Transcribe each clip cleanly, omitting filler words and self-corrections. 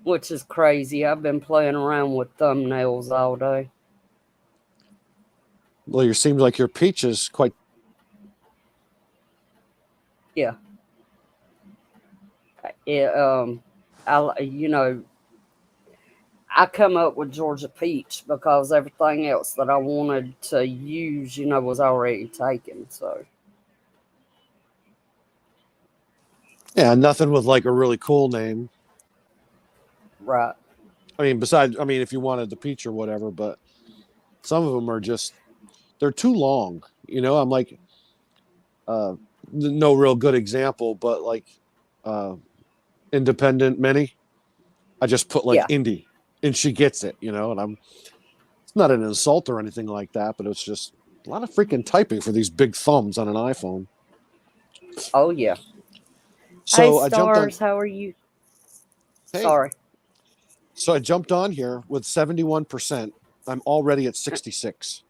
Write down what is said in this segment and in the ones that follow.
which is crazy. I've been playing around with thumbnails all day. Well, it seems like your peach is quite. Yeah. It, I come up with Georgia Peach because everything else that I wanted to use, was already taken. So, Yeah, nothing with like a really cool name. right. I mean, besides, I mean, if you wanted the peach or whatever, but some of them are just they're too long. I'm like, uh, no real good example, but like, uh, independent mini. I just put like Yeah. indie, and she gets it. And it's not an insult or anything like that, but it's just a lot of freaking typing for these big thumbs on an iPhone. Oh, yeah. Hey, So I jumped on. Stars, how are you? Hey, Sorry. so I jumped on here with 71%. I'm already at 66.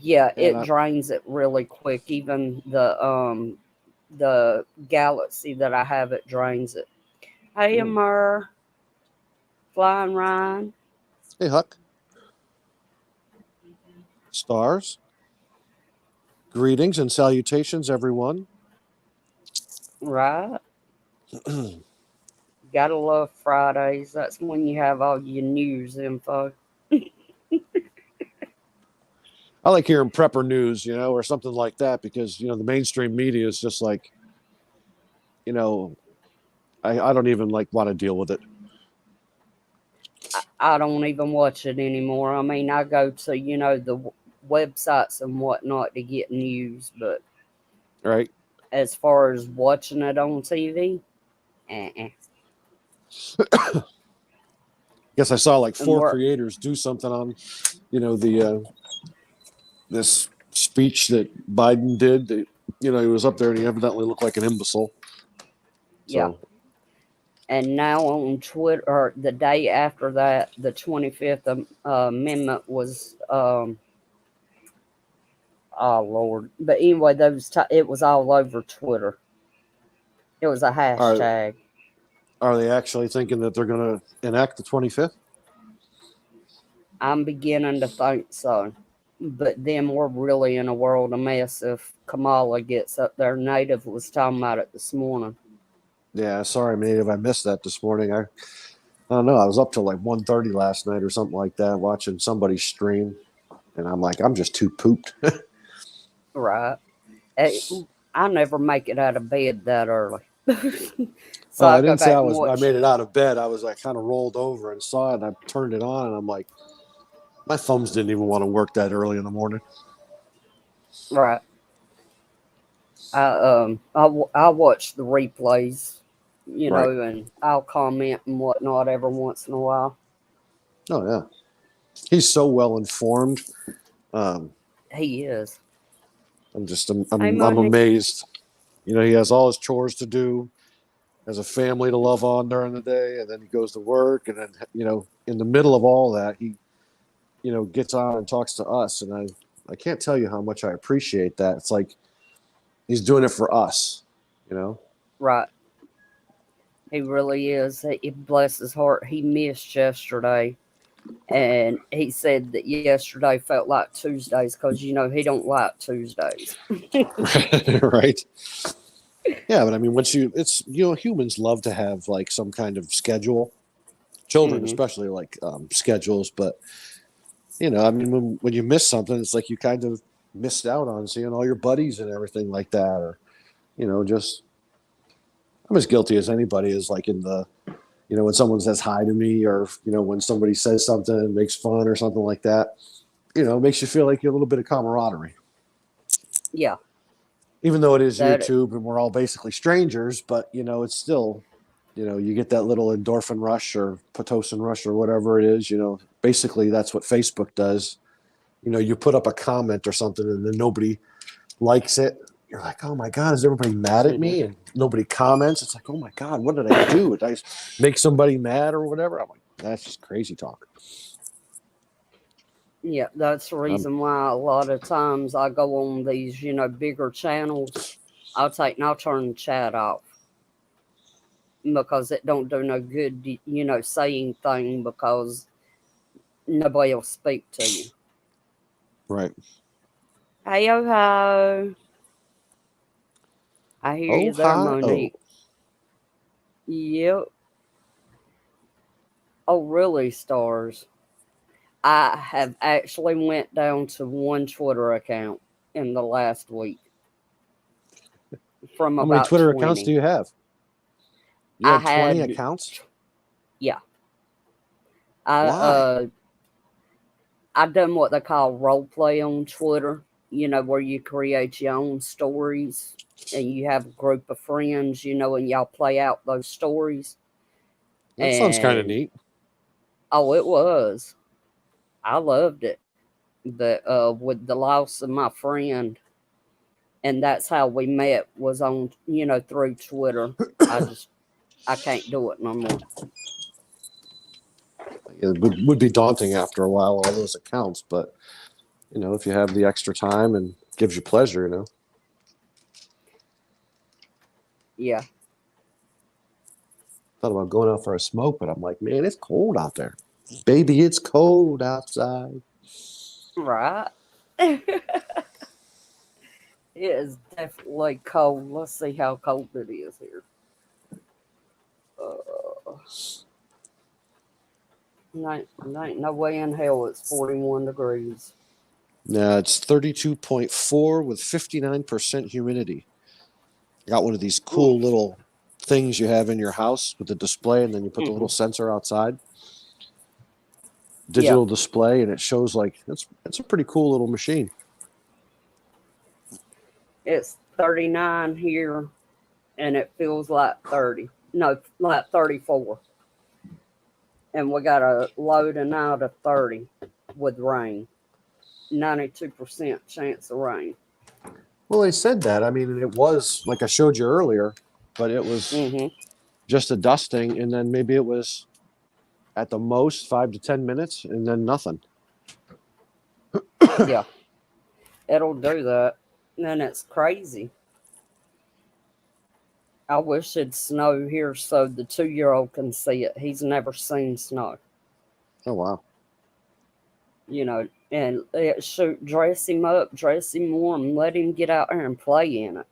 Yeah, And it drains it really quick. Even the Galaxy that I have, it drains it. Hey, Amur, Flying Ryan. hey, Huck, stars, greetings and salutations, everyone. Right. Gotta love Fridays. That's when you have all your news info. I like hearing prepper news, or something like that, because the mainstream media is just like, you know, I don't even like want to deal with it. I don't even watch it anymore. I mean, I go to, the websites and whatnot to get news, but Right? as far as watching it on TV, uh-uh. Guess I saw like And four we're, creators do something on, the this speech that Biden did. That, he was up there and he evidently looked like an imbecile. yeah. So And now on Twitter, or the day after that, the 25th Amendment was, oh Lord. But anyway, it was all over Twitter. It was a are hashtag. are they actually thinking that they're going to enact the 25th? I'm beginning to think so. But then we're really in a world of mess if Kamala gets up there. Native was talking about it this morning. Yeah, sorry, Native. I missed that this morning. I don't know. I was up till like 1:30 last night or something like that, watching somebody stream, and I'm like, I'm just too pooped. Right. Eh, I never make it out of bed that early. So Oh, I I go didn't say back and I watch. made it out of bed. I was like kind of rolled over and saw it, and I turned it on, and I'm like, my thumbs didn't even want to work that early in the morning. Right. I watch the replays, Right. and I'll comment and whatnot every once in a while. Oh yeah. He's so well informed. Um, He is. I'm just Hey, I'm Money. amazed. He has all his chores to do, has a family to love on during the day, and then he goes to work, and then in the middle of all that, he gets on and talks to us, and I can't tell you how much I appreciate that. It's like he's doing it for us, you know. Right. He really is. Bless his heart. He missed yesterday, and he said that yesterday felt like Tuesdays because he don't like Tuesdays. Right. Yeah, but I mean, it's humans love to have like some kind of schedule. Children, Hmm. especially, like schedules. But I mean, when you miss something, it's like you kind of missed out on seeing all your buddies and everything like that, or just I'm as guilty as anybody is. Like in the when someone says hi to me, or when somebody says something and makes fun or something like that, it makes you feel like you're a little bit of camaraderie. Yeah, Even though it is that YouTube and we're all basically strangers, but it's still, you get that little endorphin rush or pitocin rush or whatever it is. Basically that's what Facebook does. You put up a comment or something and then nobody likes it. You're like, oh my God, is everybody mad at hmm me? And nobody comments. It's like, oh my God, what did I do? Did I make somebody mad or whatever? I'm like, that's just crazy talk. yeah, that's the Um, reason why a lot of times I go on these, bigger channels. I'll turn the chat off. because it don't do no good, say anything because nobody will speak to you. Right. Hey, yo, ho. I hear you Oh, there, hi. Oh, Monique. Yep. Oh, really, Stars? I have actually went down to one Twitter account in the last week from how many about Twitter accounts do 20. you have? You I have 20 had, accounts? yeah, I Why? uh, I done what they call role play on Twitter. Where you create your own stories and you have a group of friends, and y'all play out those stories. That sounds kind of And neat. oh, it was. I loved it. But with the loss of my friend, and that's how we met was on, through Twitter. I can't do it no more. It would be daunting after a while, all those accounts, but if you have the extra time and gives you pleasure. Yeah, Thought about going out for a smoke, but I'm like, man, it's cold out there. Baby, it's cold outside. right. It is definitely cold. Let's see how cold it is here. Uh, ain't no way in hell it's 41 degrees. Now it's 32.4 with 59% humidity. Got one of these cool Oof. little things you have in your house with the display, and then you put the Hmm. little sensor outside, Yeah, digital display, and it shows like it's a pretty cool little machine. it's 39 here, and it feels like 30. No, like 34. And we got a low tonight of 30 with rain. 92% chance of rain. Well, they said that. I mean, it was like I showed you earlier, but it was Hmm. just a dusting, and then maybe it was at the most 5 to 10 minutes, and then nothing. Yeah, it'll do that. And it's crazy. I wish it'd snow here so the 2-year-old can see it. He's never seen snow, Oh wow! and shoot, dress him up, dress him warm, let him get out there and play in it.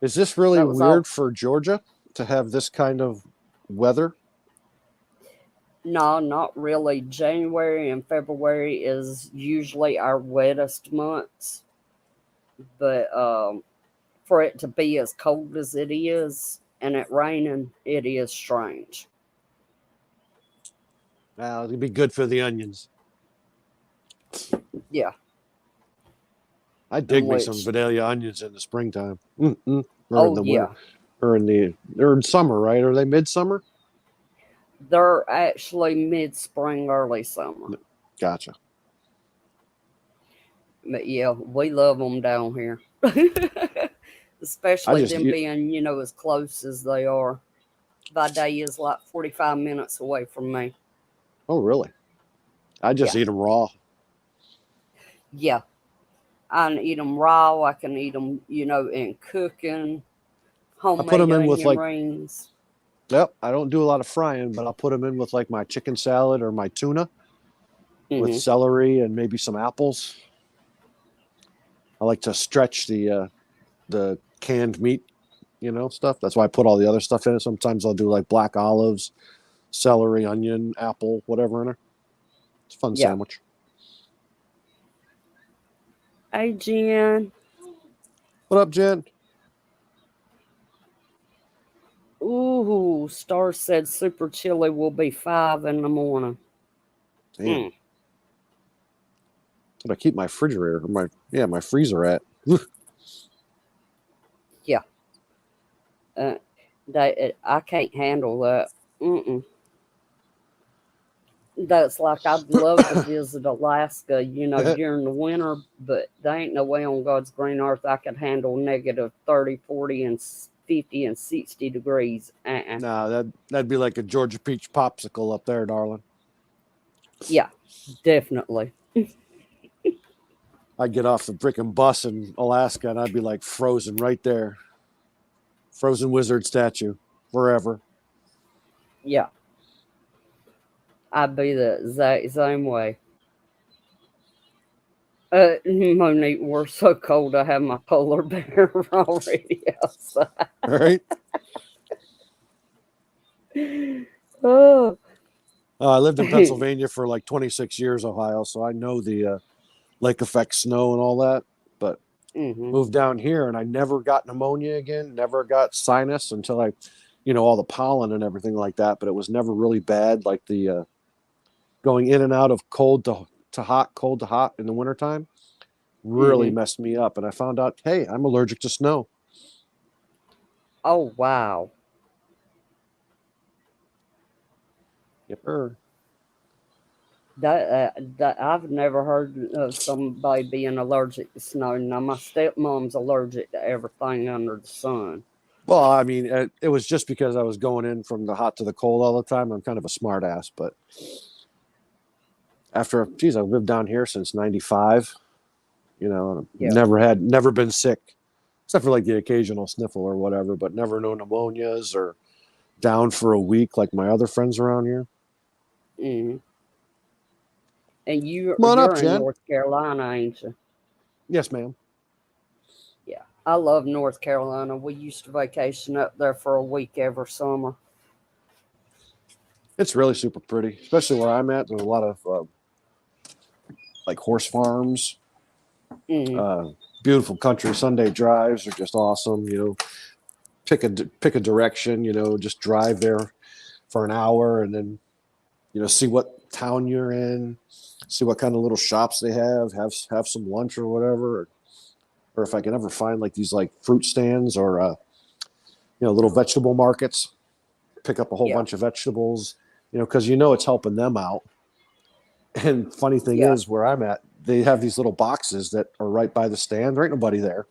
Is this really That was all. weird for Georgia to have this kind of weather? No, not really. January and February is usually our wettest months, but for it to be as cold as it is and it raining, it is strange. It'd be good for the onions. Yeah, I in dig me some which, Vidalia onions in the springtime. Mm-mm. Or in oh the winter, yeah, or in summer, right? Are they midsummer? they're actually mid spring, early summer. Gotcha. But yeah, we love them down here, I especially just them eat. being, as close as they are. Vidalia is like 45 minutes away from me. Oh, really? I just Yeah, eat them raw. yeah. I can eat them raw. I can eat them, in cooking, I put homemade them in with onion like. rings. Yep. I don't do a lot of frying, but I'll put them in with like my chicken salad or my tuna with Hmm. celery and maybe some apples. I like to stretch the canned meat, stuff. That's why I put all the other stuff in it. Sometimes I'll do like black olives, celery, onion, apple, whatever in it. It's a fun Yeah. sandwich. Hey, Jen. What up, Jen? Ooh, Star said super chilly will be 5 in the morning. Damn. Mm, Did I keep my refrigerator or my freezer at? yeah. Uh, I can't handle that. Mm-mm. That's like I'd love to visit Alaska, during the winter, but there ain't no way on God's green earth I could handle negative 30, 40, and 50 and 60 degrees. No, that'd be like a Georgia peach popsicle up there, darling. Yeah, definitely. I'd get off the freaking bus in Alaska and I'd be like frozen right there. Frozen wizard statue. forever. Yeah, I'd be the exact same way. Monique, we're so cold. I have my polar bear already outside. All right. Oh, I lived in Pennsylvania for like 26 years, Ohio, so I know the lake effect snow and all that. But hmm. moved down here and I never got pneumonia again, never got sinus until I, all the pollen and everything like that. But it was never really bad, like the going in and out of cold to hot, cold to hot in the wintertime really Hmm. messed me up. And I found out, hey, I'm allergic to snow. Oh, wow. Yep. Sure. That I've never heard of somebody being allergic to snow. Now my stepmom's allergic to everything under the sun. Well, I mean, it was just because I was going in from the hot to the cold all the time. I'm kind of a smart ass, but geez, I've lived down here since '95. Yeah, Never been sick, except for like the occasional sniffle or whatever, but never no pneumonias or down for a week like my other friends around here. hmm. And Come on up, you're in Jen. North Carolina, ain't you? Yes, ma'am. Yeah, I love North Carolina. We used to vacation up there for a week every summer. It's really super pretty, especially where I'm at. There's a lot of like horse farms, Hmm. uh, beautiful country. Sunday drives are just awesome. Pick a direction. Just drive there for an hour and then see what town you're in, see what kind of little shops they have some lunch or whatever, or if I can ever find like these like fruit stands or little vegetable markets, pick up a whole Yeah, bunch of vegetables, because it's helping them out. And funny thing yeah, is, where I'm at, they have these little boxes that are right by the stand. There ain't nobody there,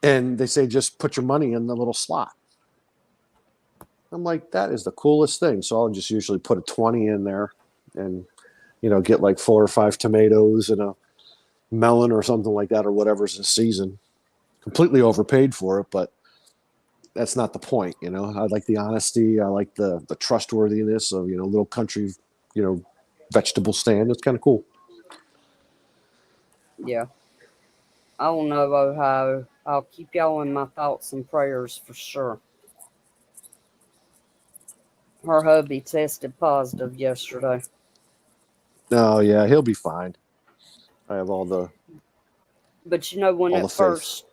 and they say just put your money in the little slot. I'm like, that is the coolest thing. So I'll just usually put a 20 in there and get like 4 or 5 tomatoes and a melon or something like that or whatever's in season. Completely overpaid for it, but that's not the point. I like the honesty. I like the trustworthiness of little country, you know, vegetable stand. It's kind of cool. yeah. I don't know, Ohio. I'll keep y'all in my thoughts and prayers for sure. Her hubby tested positive yesterday. Oh yeah, he'll be fine. I have But when all the it faith. first,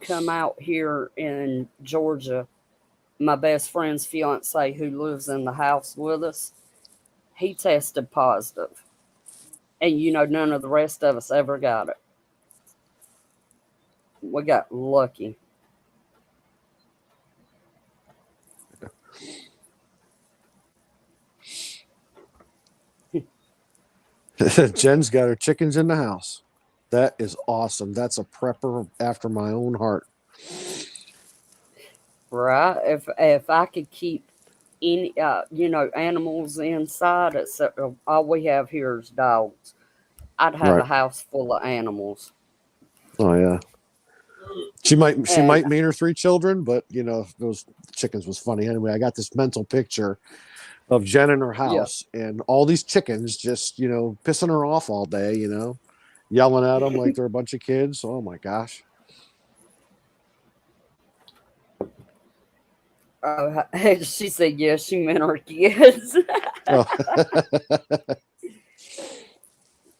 come out here in Georgia, my best friend's fiance who lives in the house with us, he tested positive. And, none of the rest of us ever got it. We got lucky. Jen's got her chickens in the house. That is awesome. That's a prepper after my own heart. Right? If I could keep any, animals inside, except all we have here is dogs, I'd have Right. a house full of animals. Oh yeah. She might And mean her 3 children, but those chickens was funny anyway. I got this mental picture of Jen in her yeah, house and all these chickens just pissing her off all day, yelling at them like they're a bunch of kids. Oh my gosh. she said, yes, she meant her kids. Oh,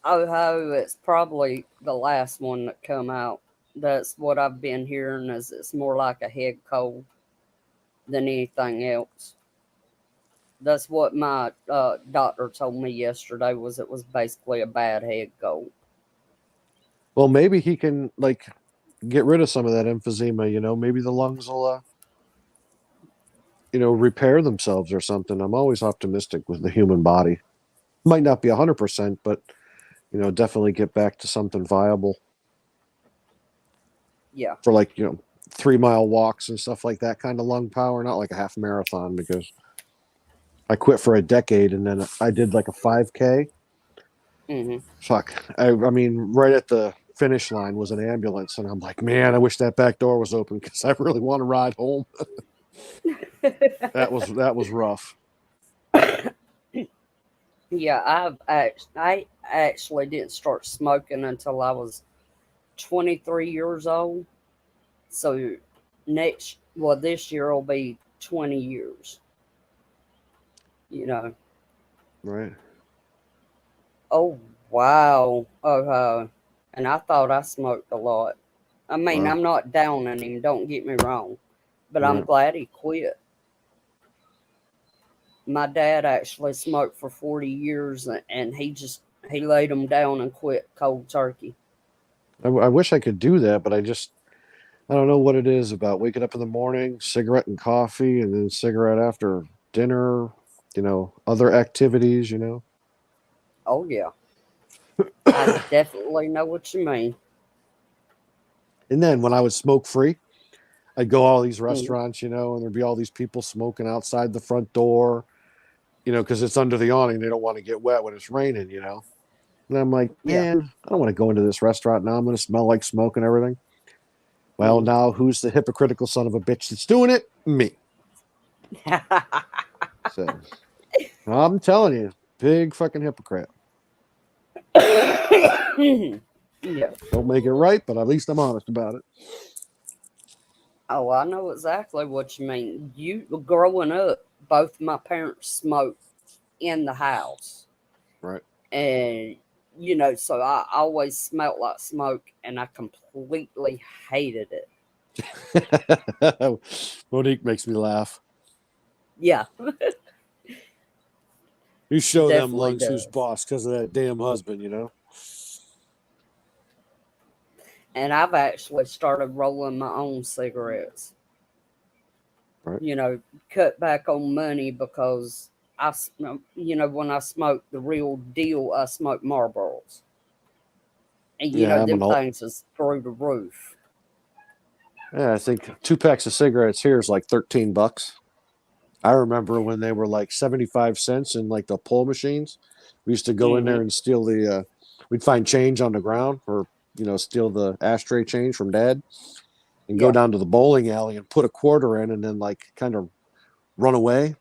Oh, it's probably the last one that come out. That's what I've been hearing is it's more like a head cold than anything else. That's what my doctor told me yesterday was it was basically a bad head cold. well, maybe he can like get rid of some of that emphysema. Maybe the lungs will repair themselves or something. I'm always optimistic with the human body. Might not be 100%, but definitely get back to something viable Yeah, for like 3 mile walks and stuff like that kind of lung power, not like a half marathon because I quit for a decade and then I did like a 5K. hmm, Fuck. I mean, right at the finish line was an ambulance, and I'm like, man, I wish that back door was open because I really want to ride home. That was rough. Yeah, I actually didn't start smoking until I was 23 years old. So this year will be 20 years, you know. Right. Oh, wow. And I thought I smoked a lot. I mean, Wow. I'm not downing him, don't get me wrong, but I'm Right. glad he quit. My dad actually smoked for 40 years and he laid him down and quit cold turkey. I wish I could do that, but I don't know what it is about waking up in the morning, cigarette and coffee, and then cigarette after dinner. Other activities. Oh, yeah. I definitely know what you mean. And then when I was smoke free, I'd go all these Mm, restaurants, and there'd be all these people smoking outside the front door, because it's under the awning. They don't want to get wet when it's raining. And I'm like, yeah. man, I don't want to go into this restaurant now. I'm going to smell like smoke and everything. Well, Mm. now who's the hypocritical son of a bitch that's doing it? Me. So I'm telling you, big fucking hypocrite. Yeah. Don't make it right, but at least I'm honest about it. Oh, I know exactly what you mean. You growing up, both my parents smoked in the house, Right. and so I always smelt like smoke, and I completely hated it. Monique makes me laugh. Yeah, You show them definitely lungs who's does. boss because of that damn husband. And I've actually started rolling my own cigarettes. Right. You know, cut back on money because when I smoke the real deal, I smoke Marlboros, and Yeah, I'm them an old. things is through the roof. Yeah, I think 2 packs of cigarettes here is like $13. I remember when they were like 75 cents in like the pull machines. We used to go in there Hmm. and steal we'd find change on the ground or, steal the ashtray change from dad and go Yeah. down to the bowling alley and put a quarter in and then like kind of run away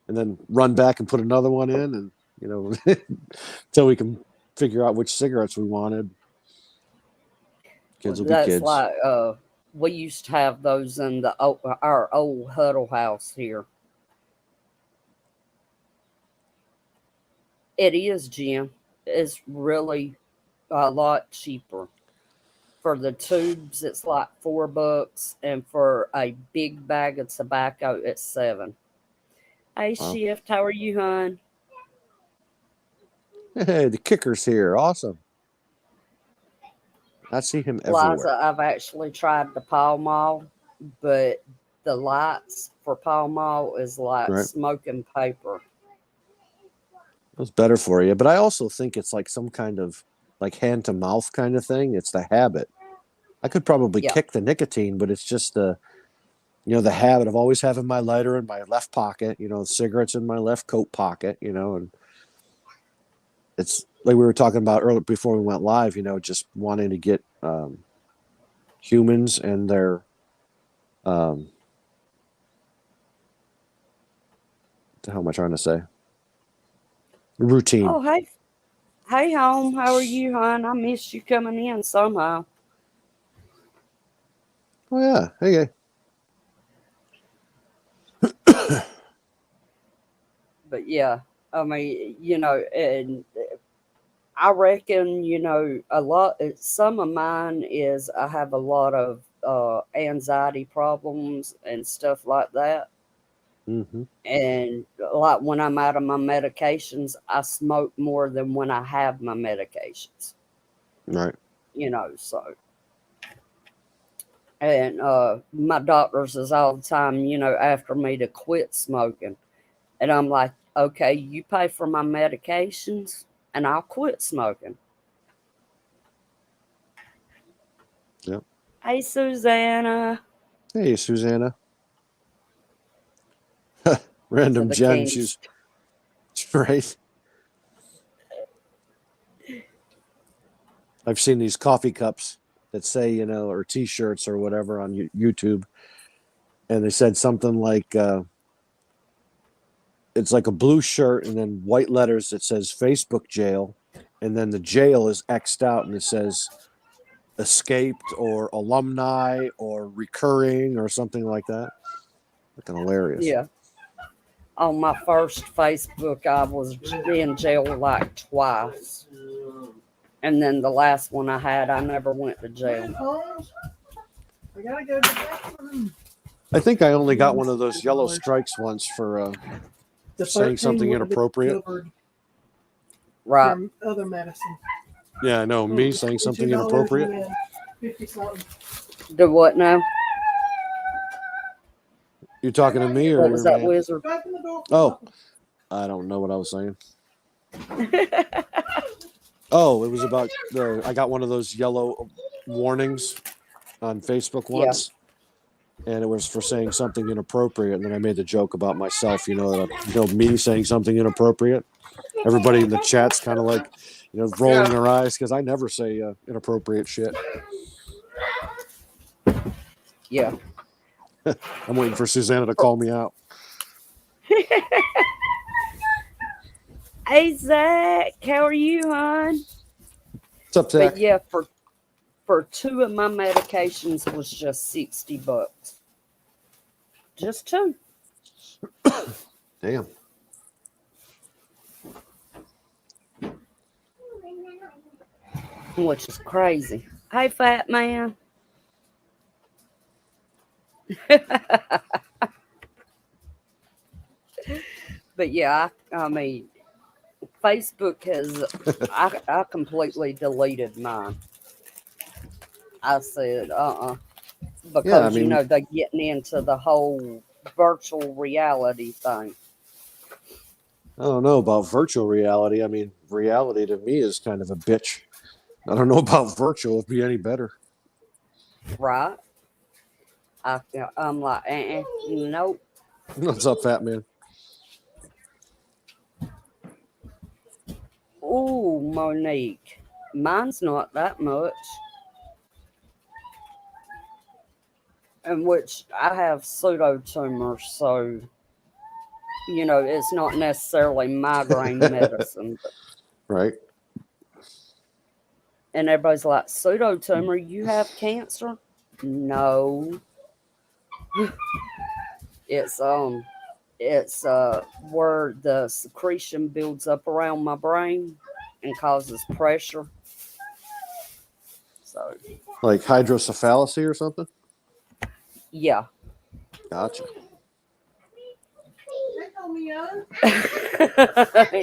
and then run back and put another one in and, until we can figure out which cigarettes we wanted. Well, Kids will be that's kids. like we used to have those in our old huddle house here. It is, Jim. It's really a lot cheaper. For the tubes, it's like $4, and for a big bag of tobacco, it's 7. Hey, Wow. Shift, how are you, hon? Hey, the kicker's here. Awesome. I see him Liza, everywhere. I've actually tried the Pall Mall, but the lights for Pall Mall is like Right. smoking paper. It's better for you. But I also think it's like some kind of like hand to mouth kind of thing. It's the habit. I could probably Yeah. kick the nicotine, but it's just the habit of always having my lighter in my left pocket, cigarettes in my left coat pocket, and it's like we were talking about earlier before we went live, just wanting to get humans and their what the hell am I trying to say? Routine. Oh, hey, hey, home. How are you, hon? I missed you coming in somehow. Oh yeah. Hey. But yeah, I mean, and I reckon, a lot. Some of mine is I have a lot of anxiety problems and stuff like that. Mm-hmm. And like when I'm out of my medications, I smoke more than when I have my medications. Right. So and my doctors is all the time, after me to quit smoking. And I'm like, okay, you pay for my medications and I'll quit smoking. Yep. Hey, Susanna, Hey, Susanna. to Random the gem. Kings. She's right. I've seen these coffee cups that say, or T-shirts or whatever on YouTube, and they said something like, it's like a blue shirt and then white letters that says Facebook jail, and then the jail is X'd out and it says escaped or alumni or recurring or something like that. Looking hilarious. Yeah. On my first Facebook, I was in jail like twice. And then the last one I had, I never went to jail. I gotta go to the bathroom. I think I only got one of those yellow strikes once for The saying 13 something would have been inappropriate. covered Right. from other medicine. Yeah, I know. Me saying something $2 inappropriate. and then 50 something. Do what now? You talking to me or What was that, man? wizard? Back in the door. Oh, I don't know what I was saying. Oh, it was about I got one of those yellow warnings on Facebook once, and it was for saying something inappropriate. And then I made the joke about myself, me saying something inappropriate. Everybody in the chat's kind of like, rolling their eyes because I never say inappropriate shit. Yeah. I'm waiting for Susanna to call me out. Hey, Zach, how are you, hon? What's up, Zach? But yeah, for 2 of my medications was just $60. Just 2. Damn. Which is crazy. Hey, fat man. But yeah, I mean, Facebook has, I completely deleted mine. I said, because, Yeah, I mean- they're getting into the whole virtual reality thing. I don't know about virtual reality. I mean, reality to me is kind of a bitch. I don't know about virtual. It'd be any better. Right? I'm like, nope. What's up, fat man? Ooh, Monique. Mine's not that much. In which I have pseudotumors, so it's not necessarily migraine medicine. Right. And everybody's like, pseudotumor, you have cancer? No. It's where the secretion builds up around my brain and causes pressure. So Like hydrocephalus or something? yeah. Gotcha. They told me,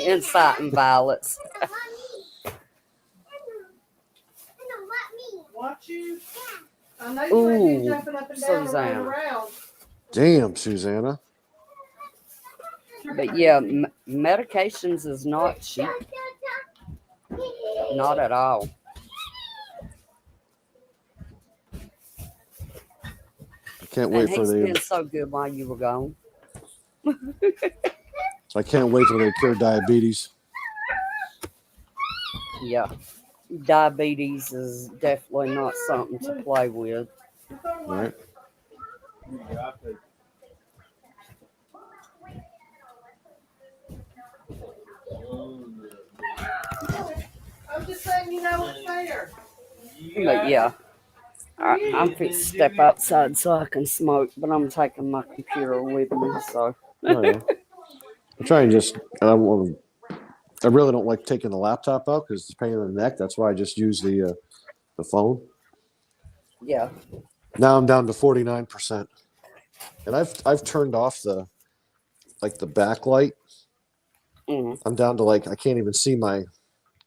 Insight and violets. watch you. I know you ain't Ooh, been jumping up and down and running Susanna. around. Damn, Susanna. But yeah, medications is not cheap. Not at all. I can't And wait for he's been the. so good while you were gone. I can't wait till they cure diabetes. Yeah. Diabetes is definitely not something to play with. Right. I'm just saying, it's fair. But yeah. I'm fit to step outside so I can smoke, but I'm taking my computer with me, so Oh, yeah. I try and just. I really don't like taking the laptop out because it's a pain in the neck. That's why I just use the phone. yeah. Now I'm down to 49%, and I've turned off the backlight. Mm. I'm down to I can't even see my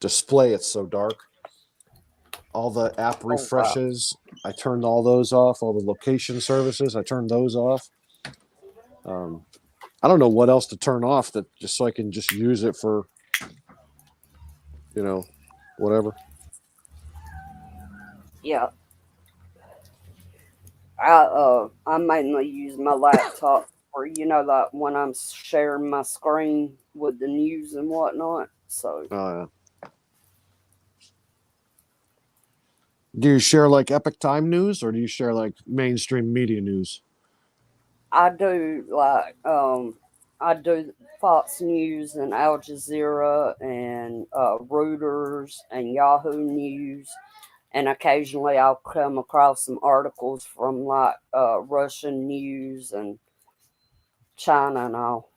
display. It's so dark. All the app refreshes, I turned all those off. All the location services, I turned those off. I don't know what else to turn off that just so I can just use it for, whatever. Yeah. I mainly use my laptop for like when I'm sharing my screen with the news and whatnot. So Oh Do you share like Epic Time news, or do you share like mainstream media news? I do I do Fox News and Al Jazeera and Reuters and Yahoo News, and occasionally I'll come across some articles from like Russian news and China and all.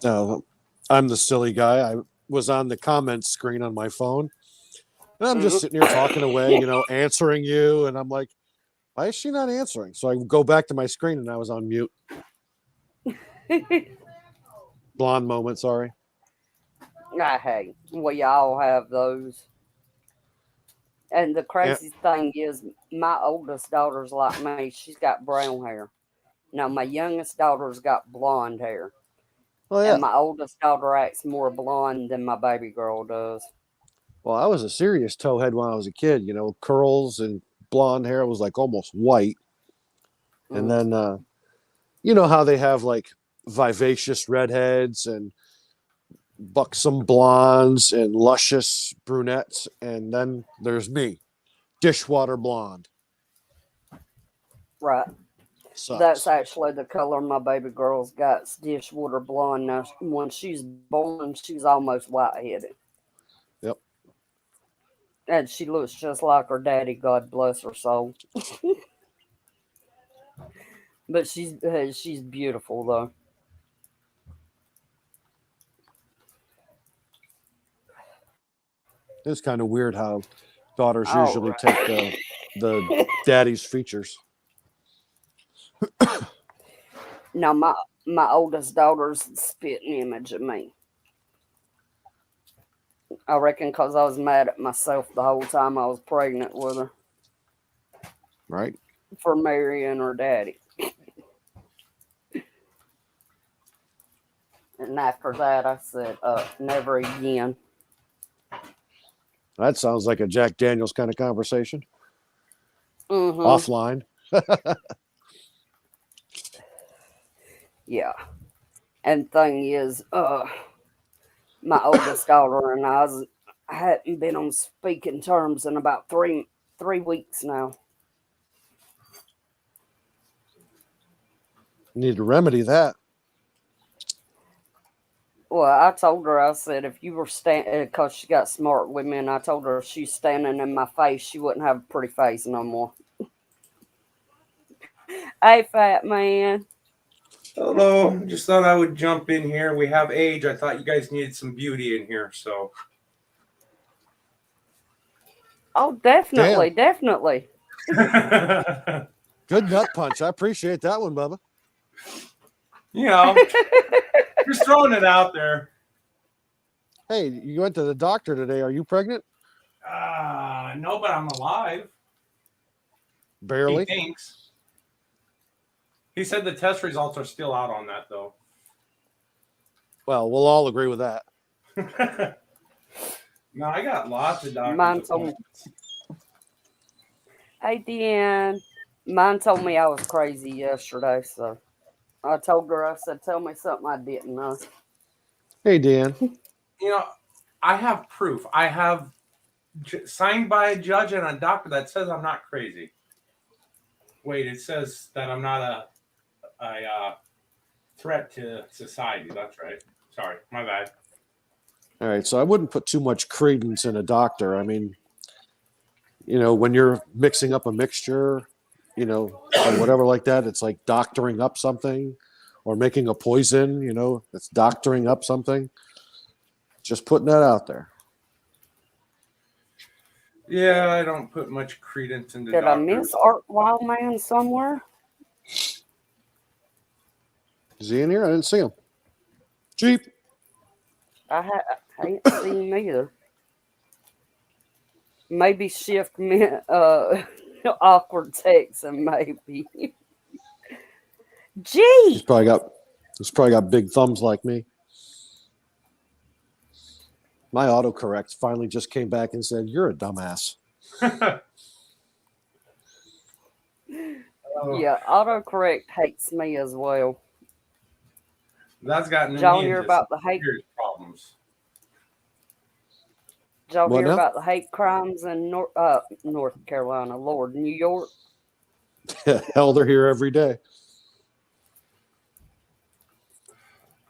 No, I'm the silly guy. I was on the comments screen on my phone, and I'm just Mhm. sitting here talking away, answering you, and I'm like, why is she not answering? So I go back to my screen, and I was on mute. Blonde moment, sorry. Hey, we all have those. And the And, crazy thing is, my oldest daughter's like me. She's got brown hair. Now, my youngest daughter's got blonde hair. oh yeah. And my oldest daughter acts more blonde than my baby girl does. Well, I was a serious towhead when I was a kid. Curls and blonde hair was like almost white, and Mm, then you know how they have like vivacious redheads and buxom blondes and luscious brunettes, and then there's me, dishwater blonde. right. That's Sucks. actually the color my baby girl's got. It's dishwater blonde. Now, when she's born, she's almost white headed. Yep. And she looks just like her daddy, God bless her soul. But she's beautiful, though. It's kind of weird how daughters All usually take the right. daddy's features. Now, my oldest daughter's the spitting image of me. I reckon because I was mad at myself the whole time I was pregnant with her Right. for marrying her daddy. And after that, I said, never again. That sounds like a Jack Daniels kind of conversation. Mm-hmm. Offline. Yeah. And thing is, my oldest daughter and I hadn't been on speaking terms in about three weeks now. Need to remedy that. Well, I told her, I said, if you were standing, because she got smart with me, and I told her if she's standing in my face, she wouldn't have a pretty face no more. Hey, fat man. Hello, just thought I would jump in here. We have age. I thought you guys needed some beauty in here, so. Oh, definitely, definitely. Good nut punch. I appreciate that one, Bubba. Just throwing it out there. Hey, you went to the doctor today. Are you pregnant? No, but I'm alive. Barely. He thinks. He said the test results are still out on that, though. Well, we'll all agree with that. No, I got lots of doctors. Mine told me. Hey, Deanne. Mine told me I was crazy yesterday, so I told her, I said, tell me something I didn't know. Hey, Dan. I have proof. I have signed by a judge and a doctor that says I'm not crazy. Wait, it says that I'm not a threat to society. That's right. Sorry, my bad. All right, so I wouldn't put too much credence in a doctor. I mean, when you're mixing up a mixture, or whatever like that, it's like doctoring up something, or making a poison, it's doctoring up something. Just putting that out there. Yeah, I don't put much credence into Did doctors. I miss Art Wildman somewhere? Is he in here? I didn't see him. Jeep. I ain't seen him either. Maybe shift meant awkward texting, maybe. He's Gee, probably got big thumbs like me. My autocorrect finally just came back and said, "You're a dumbass." yeah, autocorrect hates me as well. That's gotten Did y'all me hear into about the hate? serious problems. Did y'all What hear now? about the hate crimes in North Carolina? Lord, New York? Hell, they're here every day.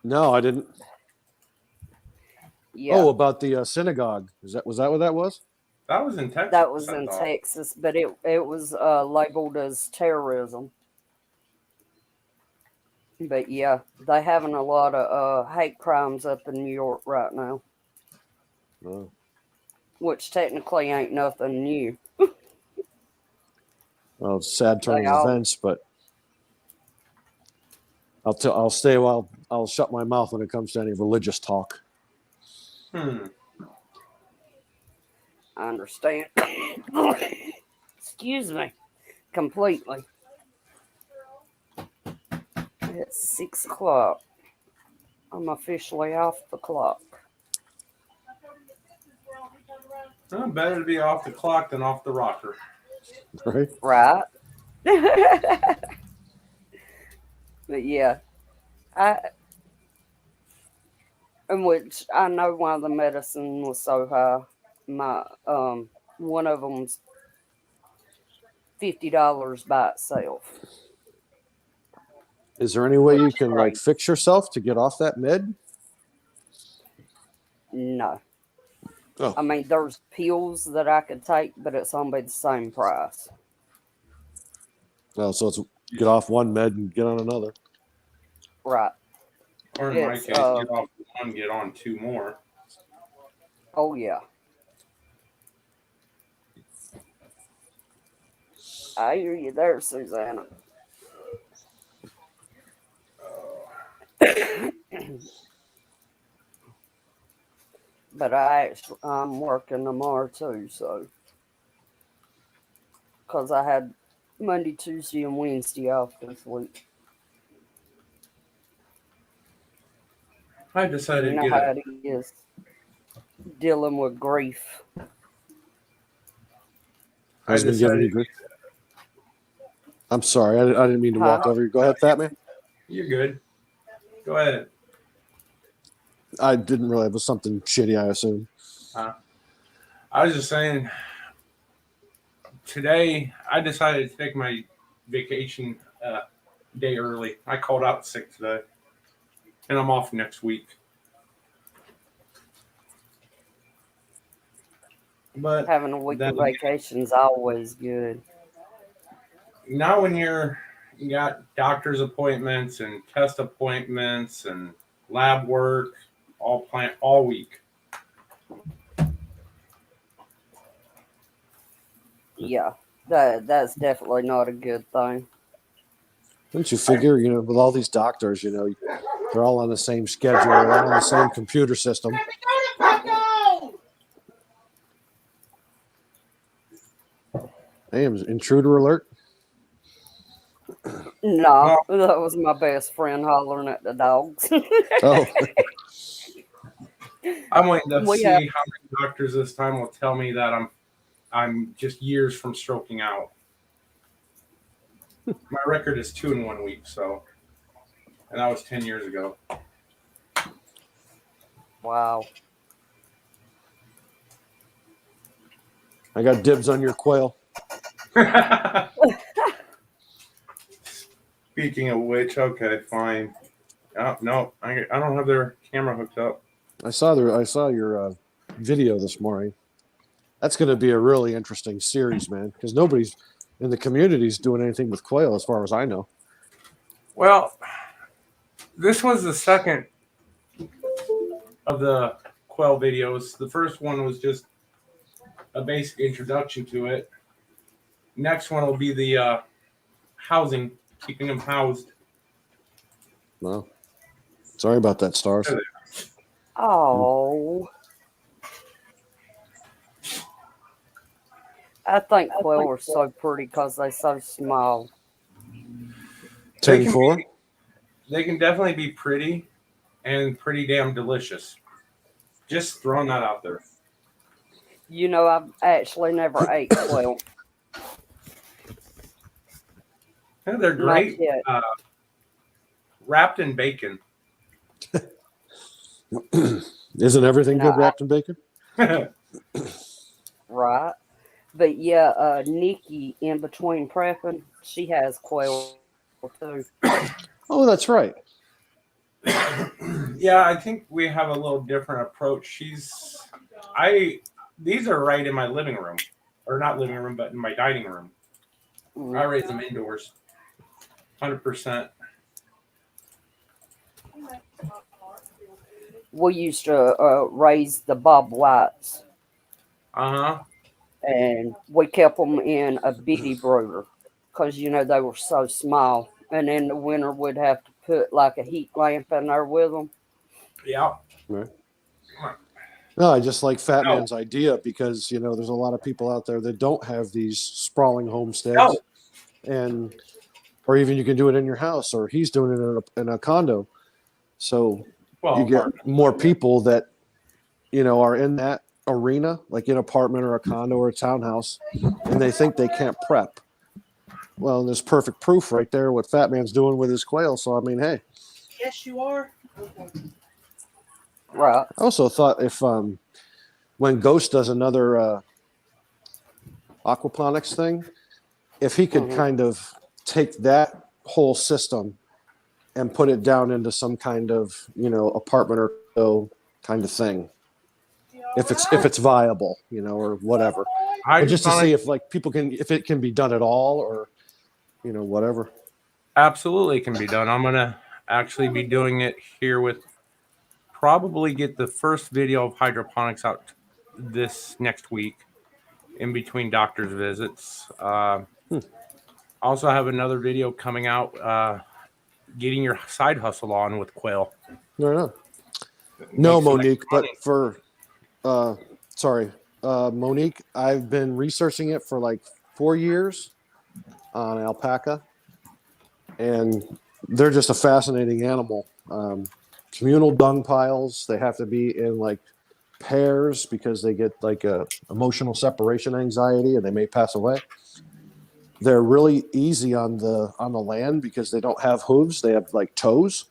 No, I didn't. Yeah, Oh, about the synagogue. Was that what that was? That was in Texas. that was I in thought. Texas, but it was labeled as terrorism. But yeah, they having a lot of hate crimes up in New York right now, No. which technically ain't nothing new. Well, it's a sad turn They of all events, but I'll I'll shut my mouth when it comes to any religious talk. Hmm. I understand. Excuse me, completely. It's 6 o'clock. I'm officially off the clock. Well, better to be off the clock than off the rocker. Right? Right? But yeah, I in which I know why the medicine was so high. My one of them's $50 by itself. Is there any way you Which is can like great. fix yourself to get off that med? No. Oh, I mean, there's pills that I could take, but it's only the same price. well, so it's get off one med and get on another. Right. Or in my It's case, get off one, get on two more. oh yeah. I hear you there, Susanna. But I'm working tomorrow too, so because I had Monday, Tuesday, and Wednesday off this week. I You decided to know get how a. it is dealing with grief. I Has been giving you decided. grief. I'm sorry, I didn't mean to walk Huh? over you. Go ahead, Fat Man. You're good. Go ahead. I didn't realize it was something shitty, I assume. I was just saying. Today, I decided to take my vacation day early. I called out sick today, and I'm off next week. But Having a week then of vacation's always good. now, when you got doctor's appointments and test appointments and lab work all week. Yeah, that's definitely not a good thing. Don't you figure, with all these doctors, they're all on the same schedule, they're all on the same computer system. Hey, intruder alert. No, that was my best friend hollering at the dogs. Oh, I'm waiting to We see have- how many doctors this time will tell me that I'm just years from stroking out. My record is 2 in 1 week, and that was 10 years ago. Wow. I got dibs on your quail. Speaking of which, okay, fine. Oh, no, I don't have their camera hooked up. I saw your video this morning. That's going to be a really interesting series, man, because nobody's in the community's doing anything with quail, as far as I know. Well, this was the second of the quail videos. The first one was just a basic introduction to it. Next one will be the housing, keeping them housed. Well, sorry about that, Stars. Oh. I think quail are so pretty because they're so small. 10-4. They can definitely be pretty and pretty damn delicious. Just throwing that out there. I've actually never ate quail. Yeah, they're Not great yet. wrapped in bacon. Isn't everything No, good wrapped in bacon? Right. But yeah, Nikki, in between prepping, she has quail too. Oh, that's right. Yeah, I think we have a little different approach. These are right in my living room, or not living room, but in my dining room. I raise them indoors, 100%. We used to raise the bob whites, Uh-huh. and we kept them in a bitty brooder because they were so small. And in the winter, we'd have to put like a heat lamp in there with them. Yeah. Right. No, I just like Fat No. Man's idea because there's a lot of people out there that don't have these sprawling homesteads, No. and or even you can do it in your house, or he's doing it in a condo. So Well, you get apartment. more people that are in that arena, like an apartment or a condo or a townhouse, and they think they can't prep. Well, there's perfect proof right there what Fat Man's doing with his quail. So I mean, hey, Yes, you are. Right. I also thought if when Ghost does another aquaponics thing, if he could kind of take that whole system and put it down into some kind of apartment or so kind of thing, if it's viable, or whatever, I but just to found see it if it can be done at all, or whatever. absolutely can be done. I'm gonna actually be doing it here with probably get the first video of hydroponics out this next week in between doctor's visits. Also have another video coming out getting your side hustle on with quail. No, Make no, some Monique, extra but money. sorry, Monique, I've been researching it for like 4 years on alpaca, and they're just a fascinating animal. Communal dung piles, they have to be in like pairs because they get like a emotional separation anxiety and they may pass away. They're really easy on the land because they don't have hooves, they have like toes.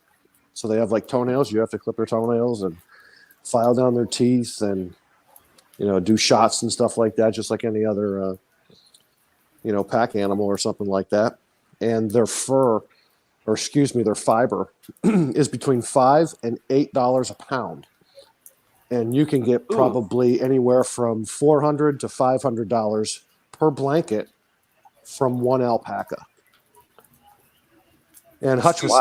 So they have like toenails. You have to clip their toenails and file down their teeth and do shots and stuff like that, just like any other pack animal or something like that. And their fur, or excuse me, their fiber is between $5 and $8 a pound, and you can get probably anywhere from $400 to $500 per blanket from one alpaca. And Hutch was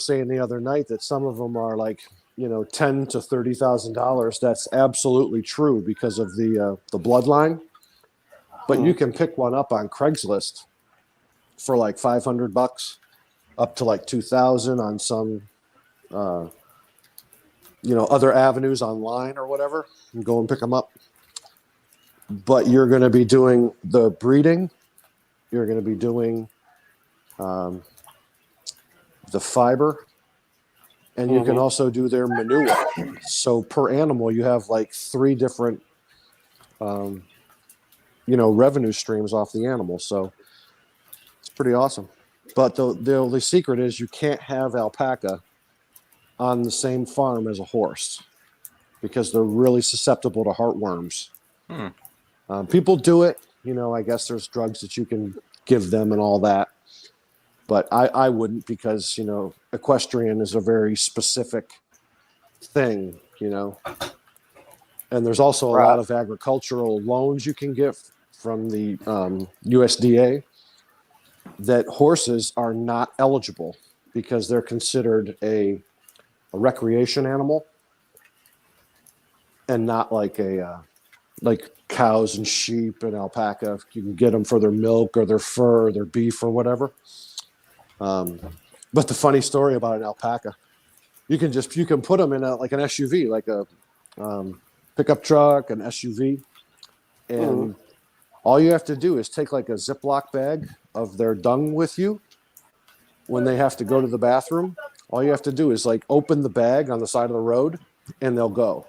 saying the other night that some of them are like $10,000 to $30,000. That's absolutely true because of the bloodline. But you can pick one up on Craigslist for like $500, up to like $2,000 on some other avenues online or whatever, and go and pick them up. But you're going to be doing the breeding. You're going to be doing the fiber, and you can also do their manure. So per animal, you have like 3 different, revenue streams off the animal. So it's pretty awesome. But the only secret is you can't have alpaca on the same farm as a horse because they're really susceptible to heartworms. People do it. I guess there's drugs that you can give them and all that. But I wouldn't because, equestrian is a very specific thing, And there's also a lot of agricultural loans you can get from the USDA that horses are not eligible because they're considered a recreation animal and not like like cows and sheep and alpaca. You can get them for their milk or their fur or their beef or whatever. But the funny story about an alpaca, you can put them in like an SUV, like a pickup truck, an SUV, and all you have to do is take like a Ziploc bag of their dung with you when they have to go to the bathroom. All you have to do is like open the bag on the side of the road, and they'll go.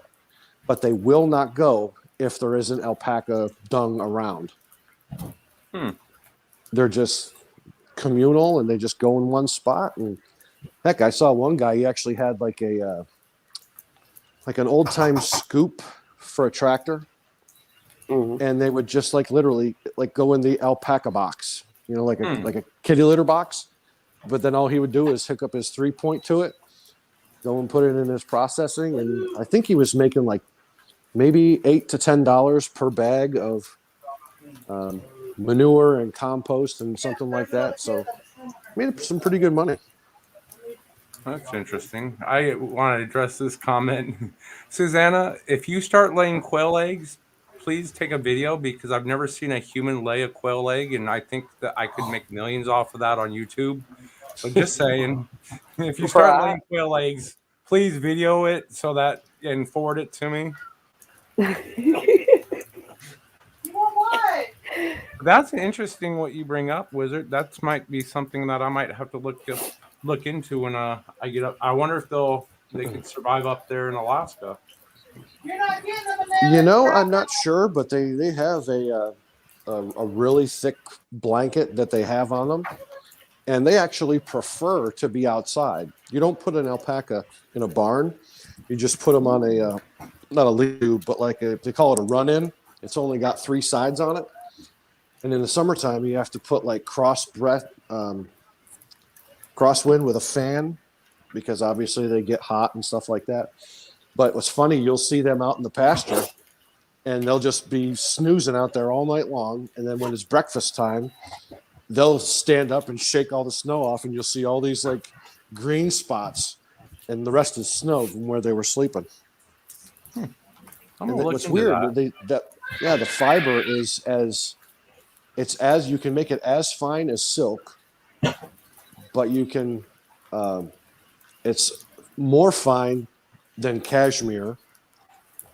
But they will not go if there isn't alpaca dung around. They're just communal, and they just go in one spot. And heck, I saw one guy, he actually had like an old time scoop for a tractor, Mhm. and they would just like literally like go in the alpaca box, you know, like a Hmm. like a kitty litter box. But then all he would do is hook up his 3-point to it, go and put it in his processing, and I think he was making like maybe $8 to $10 per bag of um, manure and compost and something like that. So made some pretty good money. That's interesting. I want to address this comment. Susanna, if you start laying quail eggs, please take a video because I've never seen a human lay a quail egg, and I think that I could make millions off of that on YouTube. So just saying, if you start Right. laying quail eggs, please video it so that and forward it to me. You want what? That's interesting what you bring up, Wizard. That might be something that I might have to look into when I get up. I wonder if they could survive up there in Alaska. You're not getting them in there. You know, I'm not sure, but they have a really thick blanket that they have on them, and they actually prefer to be outside. You don't put an alpaca in a barn; you just put them on a not a lead, but like they call it a run-in. It's only got 3 sides on it, and in the summertime, you have to put like crosswind with a fan because obviously they get hot and stuff like that. But what's funny, you'll see them out in the pasture and they'll just be snoozing out there all night long. And then when it's breakfast time, they'll stand up and shake all the snow off, and you'll see all these like green spots, and the rest is snow from where they were sleeping. I'm And gonna look what's into weird, that. the fiber is as you can make it as fine as silk, but you can it's more fine than cashmere,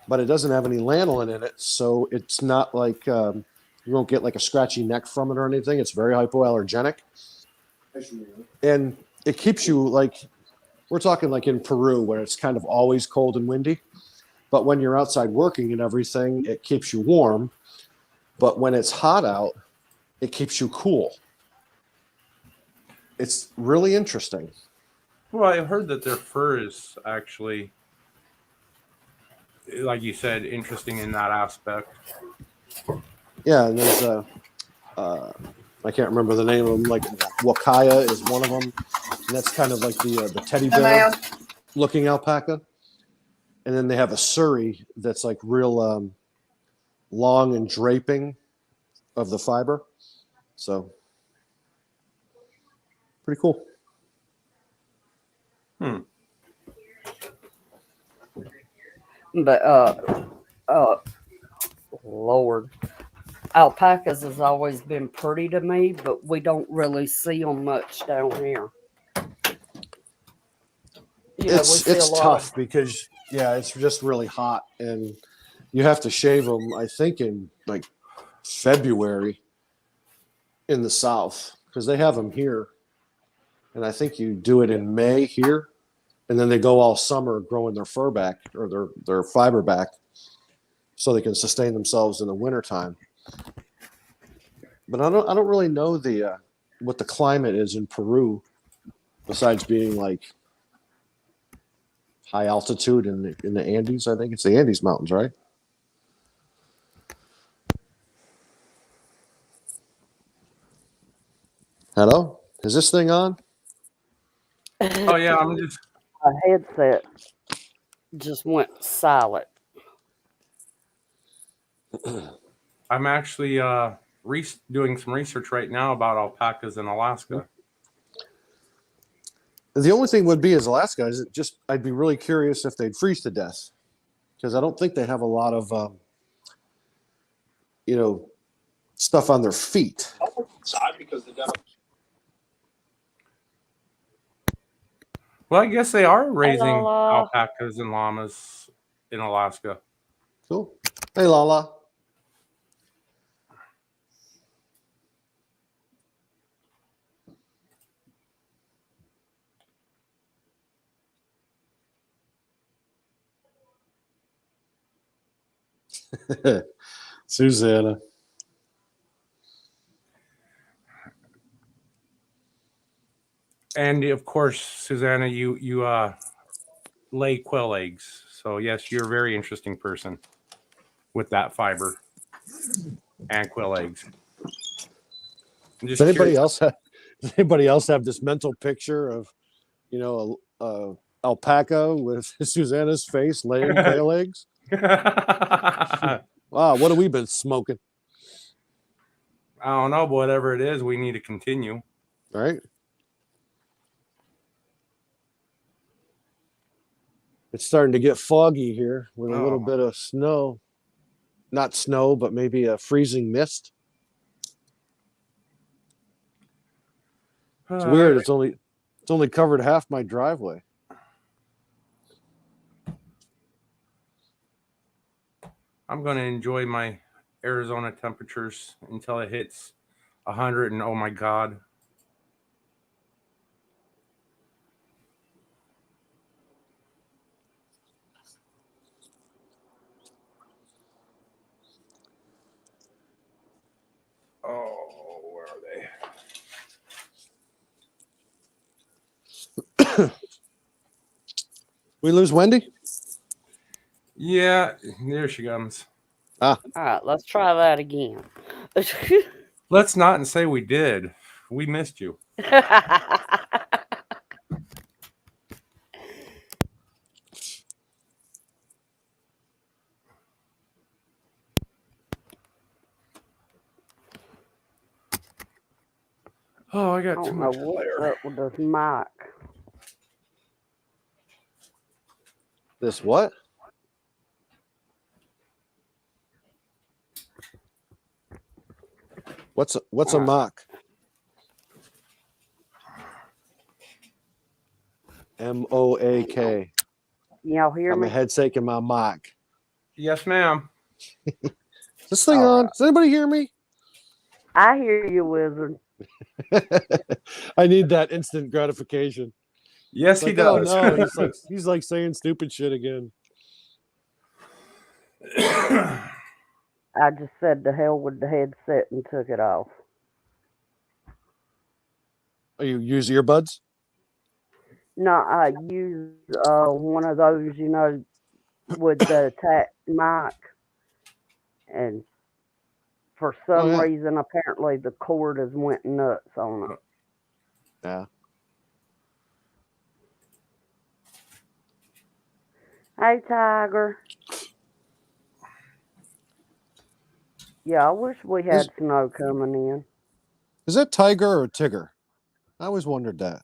but it doesn't have any lanolin in it, so it's not like you won't get like a scratchy neck from it or anything. It's very hypoallergenic, and it keeps you like we're talking like in Peru where it's kind of always cold and windy, but when you're outside working and everything, it keeps you warm. But when it's hot out, it keeps you cool. It's really interesting. Well, I heard that their fur is actually, like you said, interesting in that aspect. Yeah, and there's I can't remember the name of them. Like Wakaya is one of them, and that's kind of like the teddy Hey, bear ma'am. looking alpaca. And then they have a Surrey that's like real long and draping of the fiber. So pretty cool. But Lord, alpacas has always been pretty to me, but we don't really see them much down here. You know, we see It's a lot tough of, because it's just really hot, and you have to shave them. I think in like February in the South because they have them here, and I think you do it in May here, and then they go all summer growing their fur back or their fiber back, so they can sustain themselves in the wintertime. But I don't really know the what the climate is in Peru, besides being like high altitude in the Andes. I think it's the Andes Mountains, right? Hello, is this thing on? Oh yeah, I'm just a headset just went silent. I'm actually doing some research right now about alpacas in Alaska. The only thing would be is Alaska. Is it just? I'd be really curious if they'd freeze to death, because I don't think they have a lot of, stuff on their feet. Well, I guess they are raising Lala. alpacas and llamas in Alaska. Cool. Hey, Lala. Susanna. And of course, Susanna, you lay quail eggs. So yes, you're a very interesting person with that fiber. and quail eggs. I'm Does just anybody curious. does anybody else have this mental picture of, you know, a alpaca with Susanna's face laying quail eggs? I Wow, what have we been smoking? don't know, but whatever it is, we need to continue. Right? It's starting to get foggy here with a little Oh. bit of snow. Not snow, but maybe a freezing mist. It's weird. It's only covered half my driveway. I'm going to enjoy my Arizona temperatures until it hits 100, and oh my God. Oh, where are they? We lose Wendy? Yeah, there she comes. All right, let's try that again. Let's not and say we did. We missed you. Oh, I I got too don't know much what's glare. up with this mic. This what? What's a mock? MOAK. Y'all hear Got my me? head shaking my mock. Yes, ma'am. This thing All on? right. Does anybody hear me? I hear you, Wizard. I need that instant gratification. Yes, It's he like, oh does. no, he's like saying stupid shit again. I just said to hell with the headset and took it off. Oh, you use earbuds? No, I use one of those, you know, with the tap mic, and for some yeah. reason, apparently the cord has went nuts on it. Yeah. Hey, Tiger. Yeah, I wish we had snow coming in. Is that Tiger or Tigger? I always wondered that.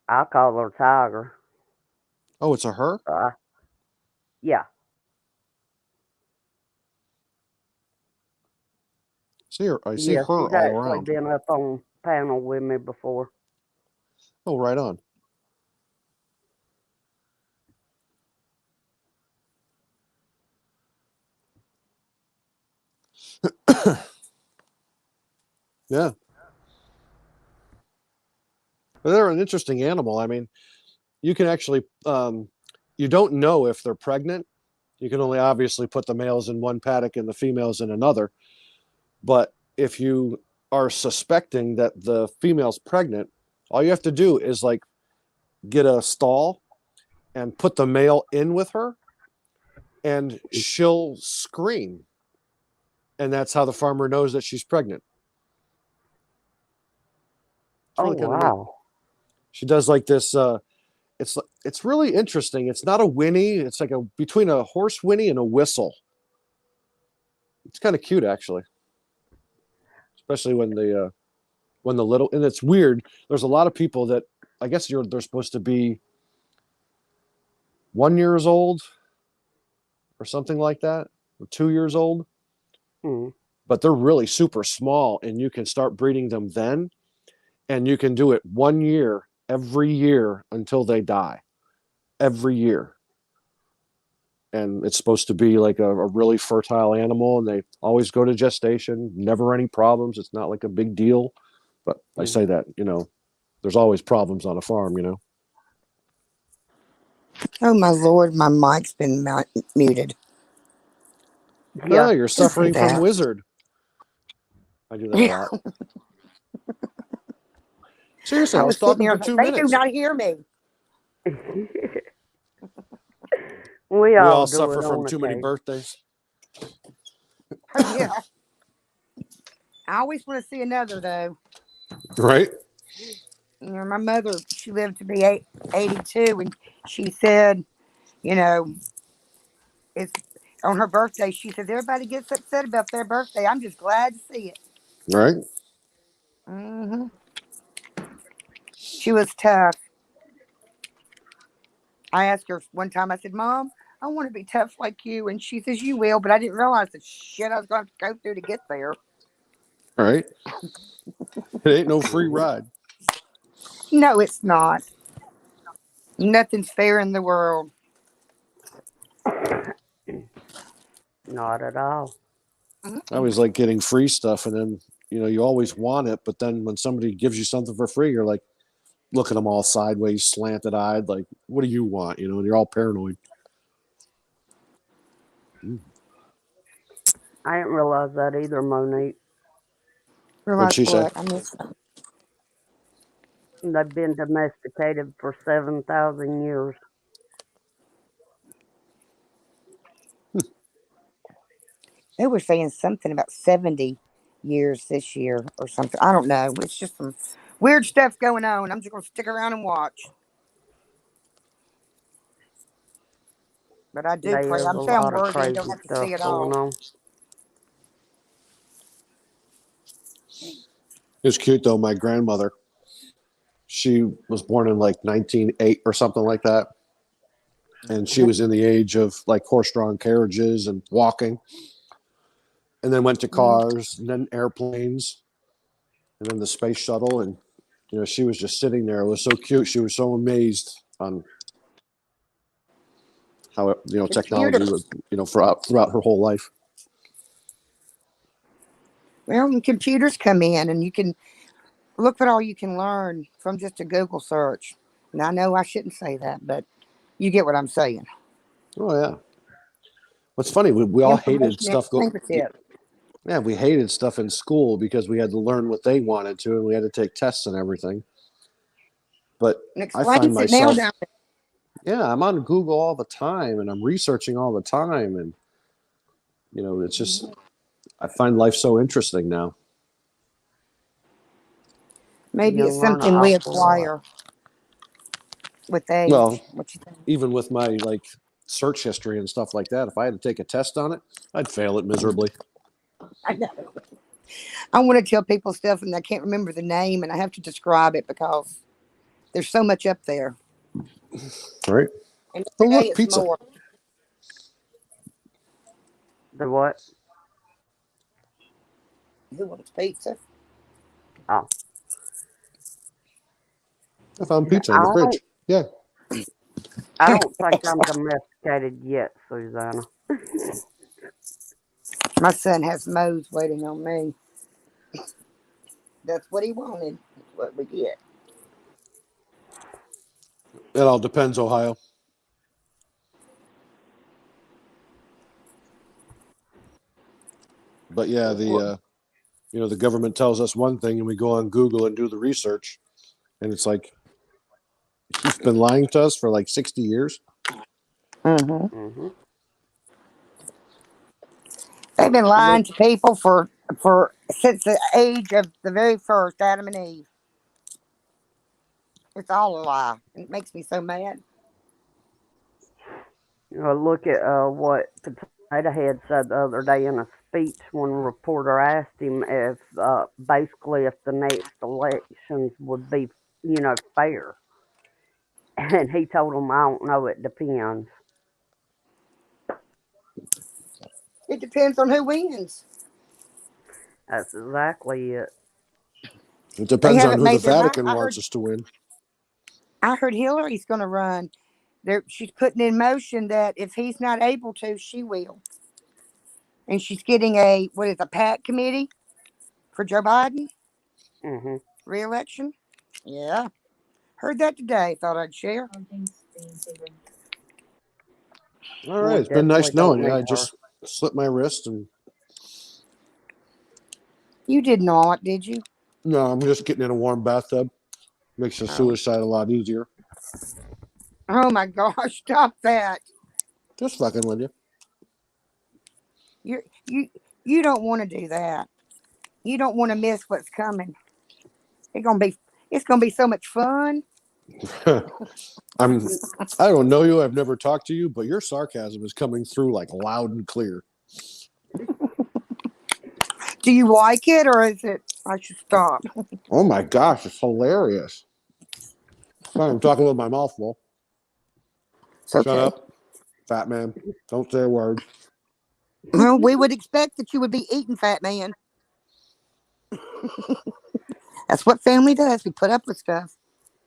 I call her Tiger. Oh, it's a her? Yeah. I see her She's all actually around. been up on panel with me before. Oh, right on. Yeah. But they're an interesting animal. I mean, you can actually, you don't know if they're pregnant. You can only obviously put the males in one paddock and the females in another. But if you are suspecting that the female's pregnant, all you have to do is like get a stall and put the male in with her, and she'll scream. And that's how the farmer knows that she's pregnant. Oh, Really kinda neat. wow. She does like this. It's really interesting. It's not a whinny. It's like between a horse whinny and a whistle. It's kind of cute, actually, especially when the little. And it's weird. There's a lot of people that I guess they're supposed to be 1 year old or something like that, or 2 years old. But they're really super small, and you can start breeding them then, and you can do it 1 year every year until they die. Every year. And it's supposed to be like a really fertile animal, and they always go to gestation, never any problems. It's not like a big deal. But I say that, there's always problems on a farm, Oh my Lord, my mic's been muted. Yeah. Oh, you're suffering from that. Wizard. I do that a lot. Seriously, I was sitting talking here for 2 they do minutes. not hear me. We We all all do suffer it from on too many occasion. birthdays. Yeah. I always want to see another though. Right? You know, my mother, she lived to be 82, and she said, you know, it's on her birthday. She says everybody gets upset about their birthday. I'm just glad to see it. Right? Hmm. She was tough. I asked her one time. I said, "Mom, I want to be tough like you," and she says, "You will," but I didn't realize the shit I was going to have to go through to get there. Right? It ain't no free ride. No, it's not. Nothing's fair in the world. Not at all. I always like getting free stuff, and then you always want it, but then when somebody gives you something for free, you're like looking at them all sideways, slanted eyed, like, what do you want? And you're all paranoid. I didn't realize that either, Monique. What'd Realize she say? what? I missed that. They've been domesticated for 7,000 years. They were saying something about 70 years this year or something. I don't know. It's just some weird stuff going on. I'm just going to stick around and watch. But I do pray. There's I'm a saying lot of worthy and don't crazy have to stuff see it going all. on. It's cute though. My grandmother, she was born in like 1908 or something like that. And she was in the age of like horse-drawn carriages and walking, and then went to cars, and then airplanes, and then the space shuttle. And she was just sitting there. It was so cute. She was so amazed on how technology was, throughout her whole life. Well, when computers come in and you can look at all you can learn from just a Google search. And I know I shouldn't say that, but you get what I'm saying. Oh yeah. What's funny, we all hated Information at stuff. your fingertips. Yeah, we hated stuff in school because we had to learn what they wanted to, and we had to take tests and everything. But And I find explains it now myself, down yeah, I'm on Google all the time, and I'm researching all the time, and it's just I find life so interesting now. Maybe You it's learn an something we awful lot. acquire with age. Well, What you think? even with my like search history and stuff like that, if I had to take a test on it, I'd fail it miserably. I know. I want to tell people stuff and I can't remember the name and I have to describe it because there's so much up there. All right. And Oh, every day look, it's pizza. more. The what? Who wants pizza? Oh, I found pizza in I the don't, fridge. Yeah. I don't think I'm domesticated yet, Susanna. My son has Moe's waiting on me. That's what he wanted. That's what we get. It all depends, Ohio. But yeah, the government tells us one thing, and we go on Google and do the research, and it's like you've been lying to us for like 60 years. Mm-hmm. Mm-hmm. They've been lying to people for since the age of the very first Adam and Eve. It's all a lie. It makes me so mad. Look at what Potato Head said the other day in a speech when a reporter asked him if basically if the next elections would be, fair. And he told him, I don't know, it depends. It depends on who wins. That's exactly it. It depends on haven't who the made their mind. Vatican wants us to win. I heard Hillary's going to run. She's putting in motion that if he's not able to, she will. And she's getting a PAC committee for Joe Biden Hmm. re-election. Yeah, heard that today. Thought I'd share. All We right. It's been nice definitely don't knowing you. need I her. just slit my wrist, and You did not, did you? no, I'm just getting in a warm bathtub. Makes the suicide a lot easier. Oh my gosh! Stop that. Just fucking with you. You You don't want to do that. You don't want to miss what's coming. It's gonna be so much fun. I'm. I don't know you. I've never talked to you, but your sarcasm is coming through like loud and clear. Do you like it, or is it? I should stop. Oh my gosh, it's hilarious. Sorry, I'm talking with my mouth full. It's okay. Shut up, fat man. Don't say a word. Well, we would expect that you would be eating, fat man. That's what family does. We put up with stuff.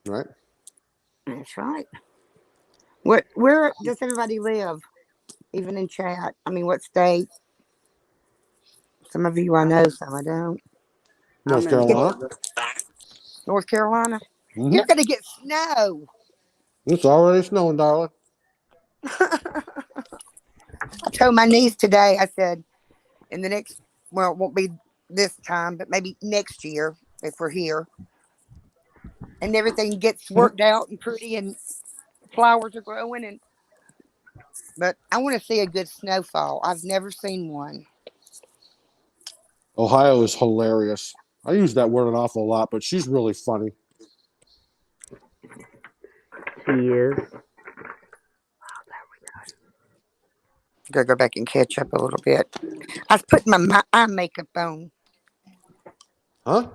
Right? That's right. Where does everybody live? Even in chat. I mean, what state? Some of you I know, some I don't. North I'm in Carolina. Florida. North Carolina. Mhm. You're gonna get snow. It's already snowing, darling. I told my niece today, I said, in the next, well, it won't be this time, but maybe next year if we're here and everything gets worked out and pretty and flowers are growing. But I want to see a good snowfall. I've never seen one. Ohio is hilarious. I use that word an awful lot, but she's really funny. She is. Gotta go back and catch up a little bit. I was putting my eye makeup on. Huh?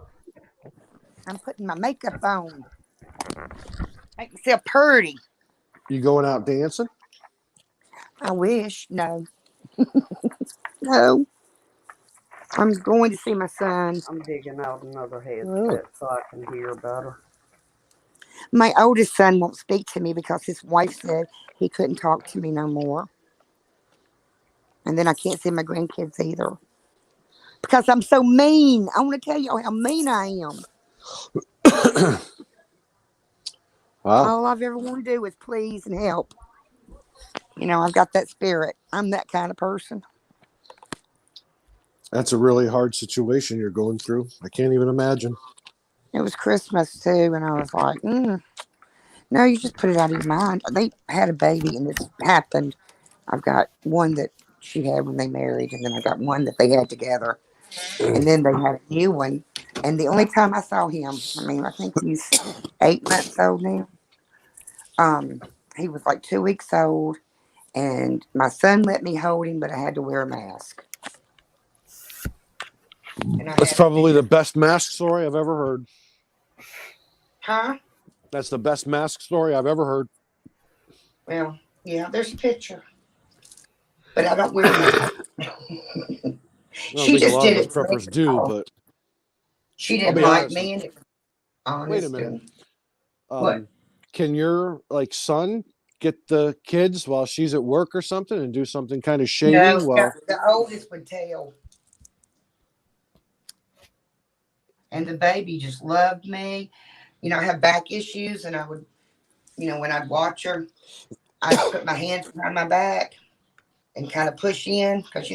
I'm putting my makeup on. Make me feel pretty. You going out dancing? I wish. No. No. I'm going to see my son. I'm digging out another Oh. headset so I can hear better. My oldest son won't speak to me because his wife said he couldn't talk to me no more. And then I can't see my grandkids either. Because I'm so mean. I want to tell you how mean I am. Wow. All I've ever wanted to do is please and help. You know, I've got that spirit. I'm that kind of person. That's a really hard situation you're going through. I can't even imagine. It was Christmas too, and I was like, no, you just put it out of your mind. They had a baby, and this happened. I've got one that she had when they married, and then I got one that they had together. And then they had a new one. And the only time I saw him, I mean, I think he's 8 months old now. He was like 2 weeks old, and my son let me hold him, but I had to wear a mask. And I That's had probably the best mask story I've ever heard. Huh? That's the best mask story I've ever heard. Well, yeah, there's a picture. But I don't wear mask. I don't She think a just lot did of us it for preppers me. do, but She I'll didn't be like honest. me, and it was honest. Wait a minute. What? Can your son get the kids while she's at work or something and do something kind of shady? No, Well, the oldest would tell. And the baby just loved me. You know, I have back issues, and I would, when I'd watch her, I'd put my hands behind my back and kind of push in because,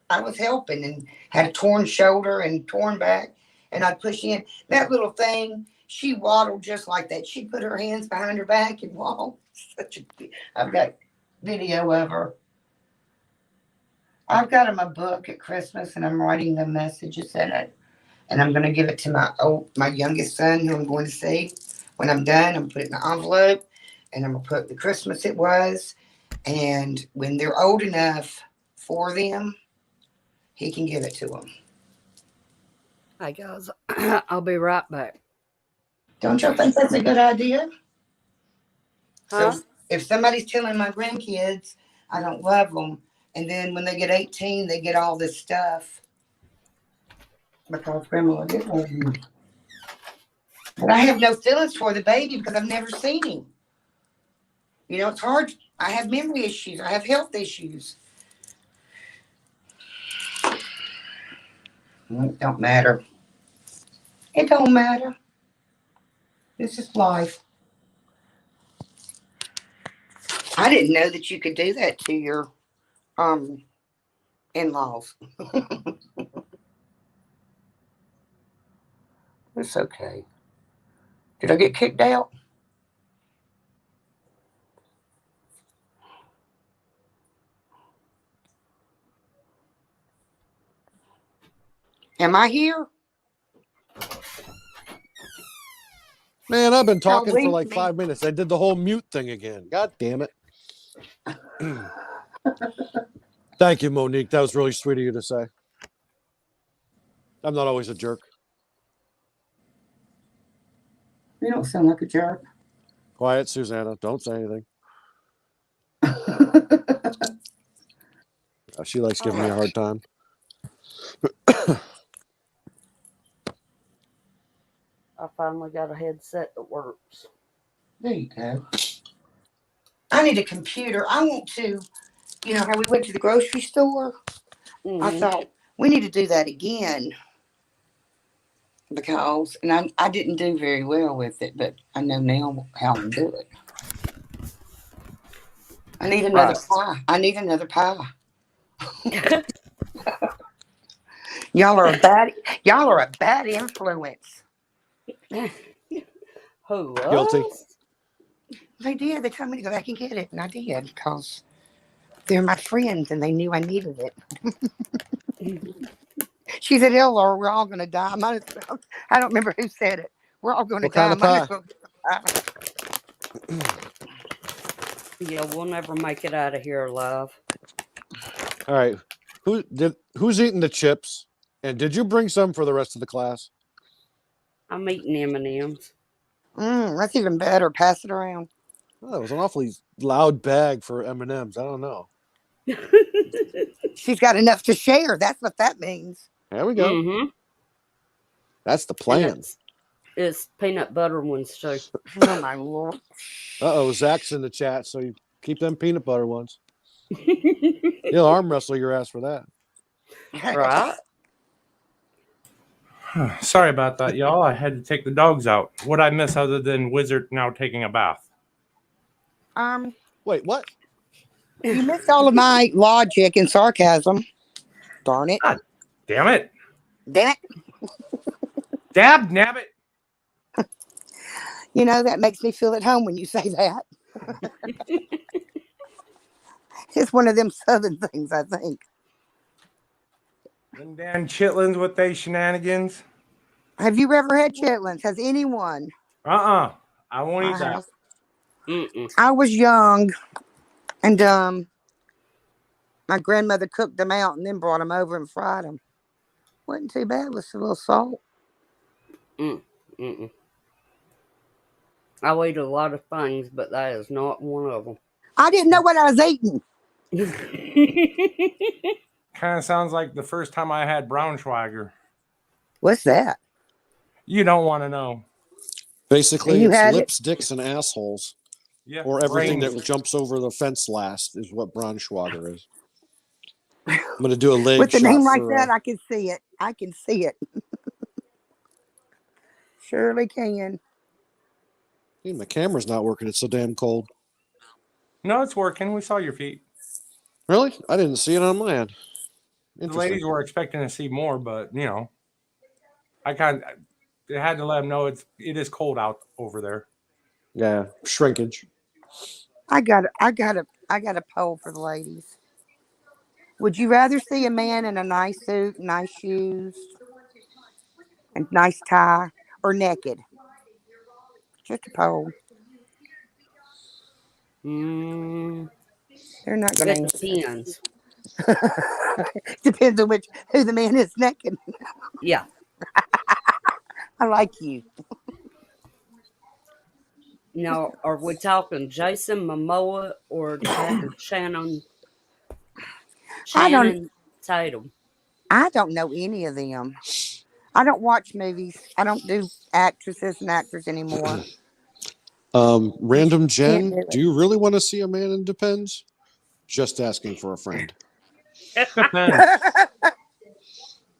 I was helping and had a torn shoulder and torn back, and I'd push in. That little thing, she waddled just like that. She'd put her hands behind her back and walk. I've got video of her. I've got him a book at Christmas, and I'm writing the messages in it. And I'm going to give it to my youngest son, who I'm going to see. When I'm done, I'm going to put it in an envelope, and I'm going to put the Christmas it was. And when they're old enough for them, he can give it to them. Hey guys, I'll be right back. Don't y'all think that's a good idea? Huh? So if somebody's telling my grandkids I don't love them, and then when they get 18, they get all this stuff because grandma did love me. But I have no feelings for the baby because I've never seen him. It's hard. I have memory issues. I have health issues. It don't matter. It don't matter. This is life. I didn't know that you could do that to your in-laws. It's okay. Did I get kicked out? Am I here? Man, I've been talking for leave like me. 5 minutes. I did the whole mute thing again. God damn it. Thank you, Monique. That was really sweet of you to say. I'm not always a jerk. You don't sound like a jerk. Quiet, Susanna. Don't say anything. She likes giving me a hard time. I finally got a headset that works. There you go. I need a computer. I want to, you know how we went to the grocery store? I Mhm. thought we need to do that again because, and I didn't do very well with it, but I know now how to do it. I need another pie. I need another pie. Y'all are a bad influence. Who Guilty. us? They did. They told me to go back and get it, and I did because they're my friends and they knew I needed it. She said, "Hell, Laura, we're all going to die." Might as well. I don't remember who said it. We're all going to What die. kind of Might as pie? well. Yeah, we'll never make it out of here alive. All right. Who's eating the chips? And did you bring some for the rest of the class? I'm eating M&Ms. That's even better. Pass it around. Oh, that was an awfully loud bag for M&Ms. I don't know. She's got enough to share. That's what that means. There we go. Mm-hmm. That's the And plan. it's peanut butter ones too. Oh my Lord. Uh-oh, Zach's in the chat, so you keep them peanut butter ones. He'll arm wrestle your ass for that. Right? Sorry about that, y'all. I had to take the dogs out. What I miss other than Wizard now taking a bath? Wait, what? You missed all of my logic and sarcasm. Darn it. God damn it. Damn it. Dab nabbit. You know, that makes me feel at home when you say that. It's one of them southern things, I think. Them damn chitlins with they shenanigans. Have you ever had chitlins? Has anyone? I won't I eat that. have. Mm-mm. I was young, and my grandmother cooked them out and then brought them over and fried them. Wasn't too bad with a little salt. Mm-mm. I'll eat a lot of things, but that is not one of them. I didn't know what I was eating. Kind of sounds like the first time I had Braunschweiger. What's that? You don't want to know. Basically, And you it's had it? lips, dicks, and assholes. Yeah. Or everything brains. that jumps over the fence last is what Braunschweiger is. I'm going to do a leg With a shot name like for, that, I can see it. I can see it. Surely can. Hey, my camera's not working. It's so damn cold. No, it's working. We saw your feet. Really? I didn't see it on my end. The Interesting. ladies were expecting to see more, but you know, I had to let them know it is cold out over there. Yeah, shrinkage. I got a poll for the ladies. Would you rather see a man in a nice suit, nice shoes, and nice tie, or naked? Just a poll. Mm, They're not going to it answer. depends. Depends on who the man is naked. Yeah. I like you. Now, are we talking Jason Momoa or Dr. Channing Tatum? I don't know any of them. I don't watch movies. I don't do actresses and actors anymore. Random Jen, do it. do you really want to see a man in Depends? Just asking for a friend. Depends.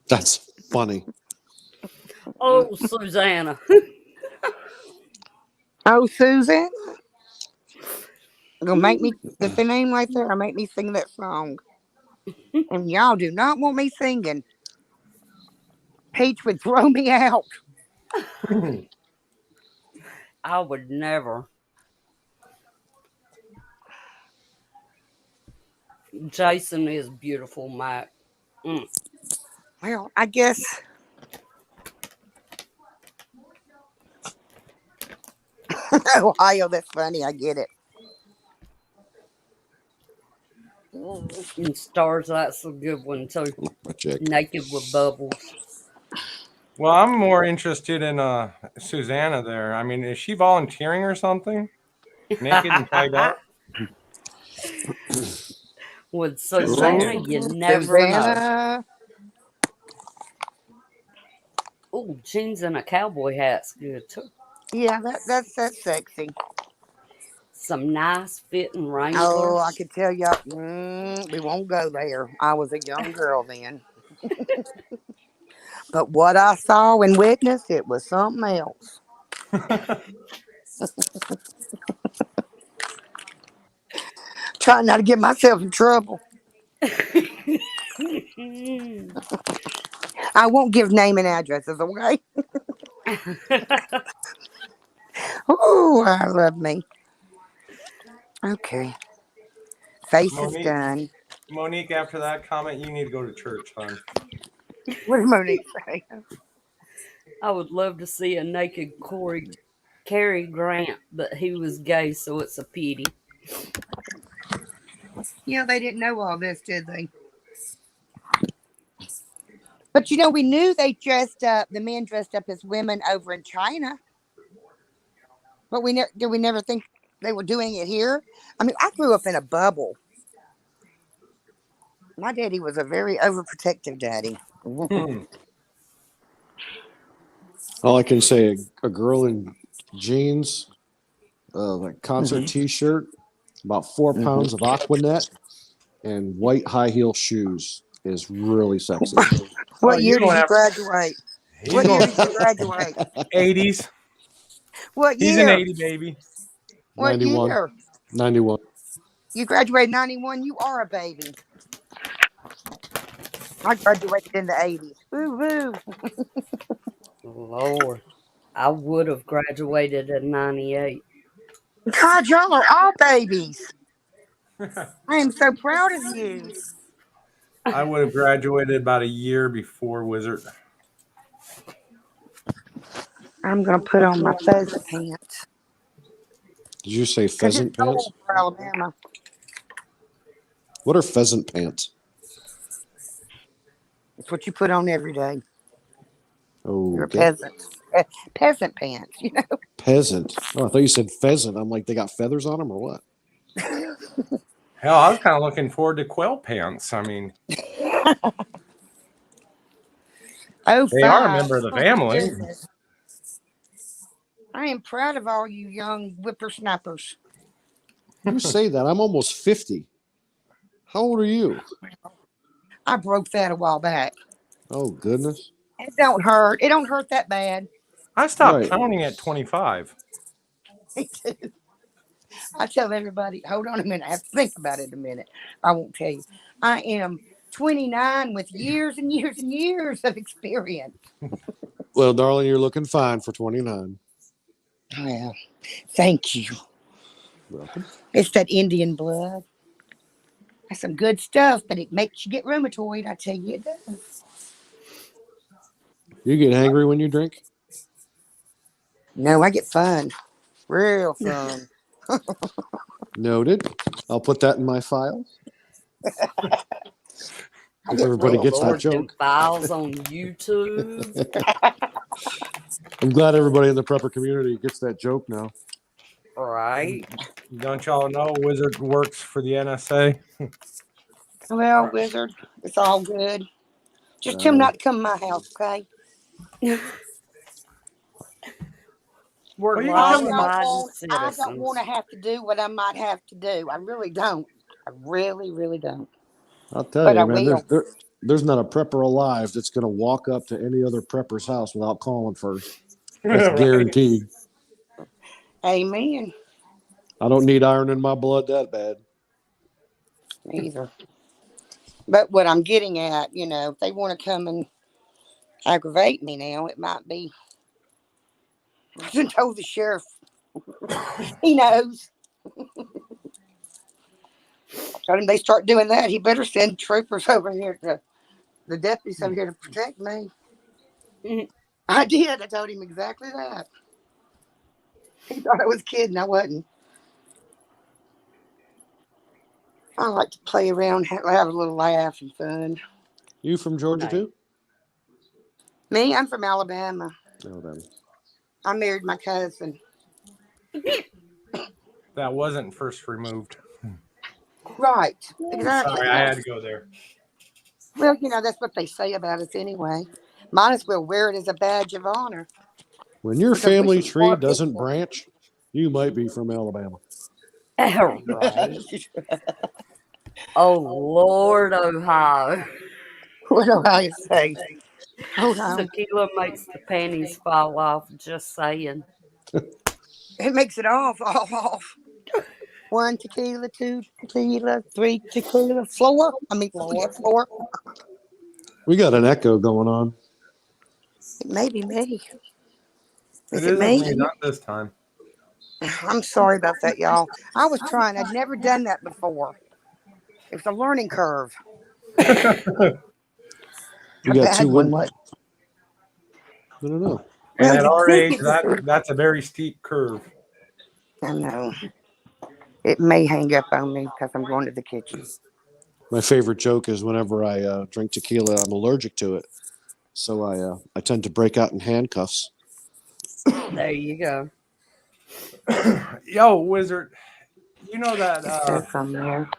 That's funny. Oh, Susanna. Oh, Susan. Gonna make me the name right there. Make me sing that song. And y'all do not want me singing. Peach would throw me out. I would never. Jason is beautiful, Mike. Well, I guess Ohio, that's funny. I get it. And Stars, that's a good one too. My chick. Naked with Bubbles. Well, I'm more interested in Susanna there. I mean, is she volunteering or something? Naked and tied up? With Susanna, you Ooh, never know. Susanna. Oh, jeans and a cowboy hat's good too. Yeah, that's sexy. Some nice fitting Wranglers. Oh, I could tell you. We won't go there. I was a young girl then. But what I saw and witnessed, it was something else. Trying not to get myself in trouble. I won't give name and addresses, okay? Oh, I love me. Okay. Face is Monique. done. Monique, after that comment, you need to go to church, hon. What did Monique say? I would love to see a naked Cary Grant, but he was gay, so it's a pity. Yeah, they didn't know all this, did they? But we knew they dressed up. The men dressed up as women over in China. But did we never think they were doing it here? I mean, I grew up in a bubble. My daddy was a very overprotective daddy. All I can say, a girl in jeans, like concert T-shirt, about 4 pounds of Aquanet, and white high heel shoes is really sexy. What year you're did you gonna graduate? He's What year going did you graduate? 80s. What He's an year? 80 baby. What 91. year? 91. You graduated 91. You are a baby. I graduated in the 80s. Woo woo. Lord, I would have graduated in 98. God, y'all are all babies. I am so proud of you. I would have graduated about a year before Wizard. I'm going to put on my pheasant pants. Did you say 'Cause it's pheasant pants? cold for Alabama. What are pheasant pants? It's what you put on every day. Oh, You're a okay. peasant. Peasant pants, Peasant. Oh, I thought you said pheasant. I'm like, they got feathers on them or what? Hell, I was kind of looking forward to quail pants. I mean, Oh, they are a member of the family. Goodness. I am proud of all you young whippersnappers. You say that. I'm almost 50. How old are you? I broke that a while back. Oh, goodness. It don't hurt. It don't hurt that bad. I stopped Right. counting at 25. Me too. I tell everybody, hold on a minute. I have to think about it a minute. I won't tell you. I am 29 with years and years and years of experience. Well, darling, you're looking fine for 29. Well, thank you. Welcome. It's that Indian blood. That's some good stuff, but it makes you get rheumatoid. I tell you it does. You get angry when you drink? No, I get fun. Real fun. Noted. I'll put that in my file. If everybody gets that Lord, them joke. files on YouTube. I'm glad everybody in the prepper community gets that joke now. Right. Don't y'all know Wizard works for the NSA? Well, Wizard, it's all good. Just tell him not to come to my house, okay? We're Well, you I come law to abiding don't want to citizens. have to do what I might have to do. I really don't. I really, really don't. I'll tell But you, I man, will. there's not a prepper alive that's going to walk up to any other prepper's house without calling first. That's Right. guaranteed. Amen. I don't need iron in my blood that bad. Either. But what I'm getting at, if they want to come and aggravate me now, it might be. I just told the sheriff. He knows. Told him they start doing that. He better send troopers over here the deputies over here to protect me. Mhm. I did. I told him exactly that. He thought I was kidding. I wasn't. I like to play around, have a little laugh and fun. You from Georgia Nice. too? Me, I'm from Alabama. Alabama. I married my cousin. That wasn't first removed. Right. Exactly. Sorry, I had to go there. Well, that's what they say about us anyway. Might as well wear it as a badge of honor. When your Because we family should tree support doesn't people. branch, you might be from Alabama. All right. Oh, Lord, Ohio. What do I say? Hold on. Tequila makes the panties fall off. Just saying. It makes it all fall off. 1 tequila, 2 tequila, 3 tequila, floor. Floor. We got an echo going on. It may be me. It Is it isn't me? me, not this time. I'm sorry about that, y'all. I was trying. I'd never done that before. It was a learning curve. We A got bad two one. women. I don't know. And Well, at you our think age, it's- that's a very steep curve. I know. It may hang up on me because I'm going to the kitchen. My favorite joke is whenever I drink tequila, I'm allergic to it, so I tend to break out in handcuffs. There you go. Yo, Wizard, you know that There's some there.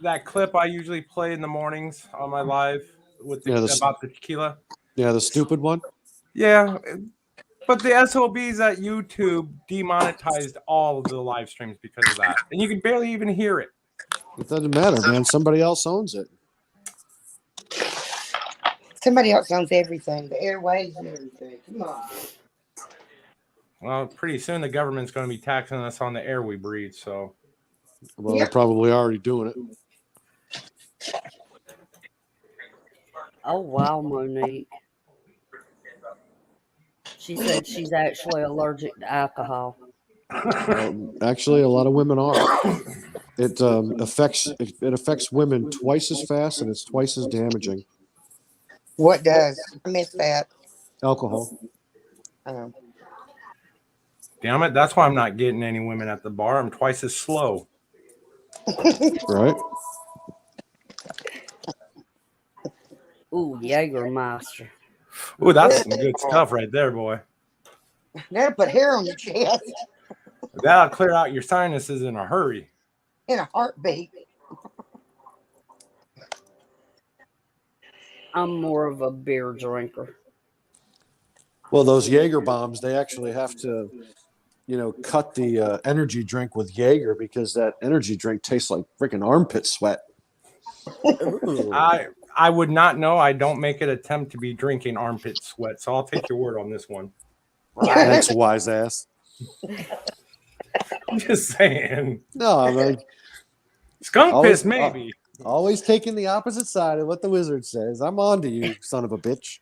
that clip I usually play in the mornings on my live with Yeah, about the tequila? Yeah, the stupid one. Yeah, but the SOBs at YouTube demonetized all of the live streams because of that, and you can barely even hear it. It doesn't matter, man. Somebody else owns it. Somebody else owns everything, the airwaves and everything. Come on. Well, pretty soon the government's going to be taxing us on the air we breathe. So, Well, Yeah. they're probably already doing it. Oh, wow, Monique. She said she's actually allergic to alcohol. Actually, a lot of women are. It affects women twice as fast, and it's twice as damaging. What does? I missed that. Alcohol. damn it, that's why I'm not getting any women at the bar. I'm twice as slow. Right? Ooh, Jägermeister. Ooh, that's some good stuff right there, boy. That'll put hair on your chest That'll clear out your sinuses in a hurry. in a heartbeat. I'm more of a beer drinker. Well, those Jaeger bombs, they actually have to, cut the energy drink with Jaeger because that energy drink tastes like freaking armpit sweat. Ooh. I would not know. I don't make an attempt to be drinking armpit sweat, so I'll take your word on this one. Thanks, wise ass. I'm just saying. No, I'm like Skunk Always- piss, maybe. always taking the opposite side of what the wizard says. I'm on to you, son of a bitch.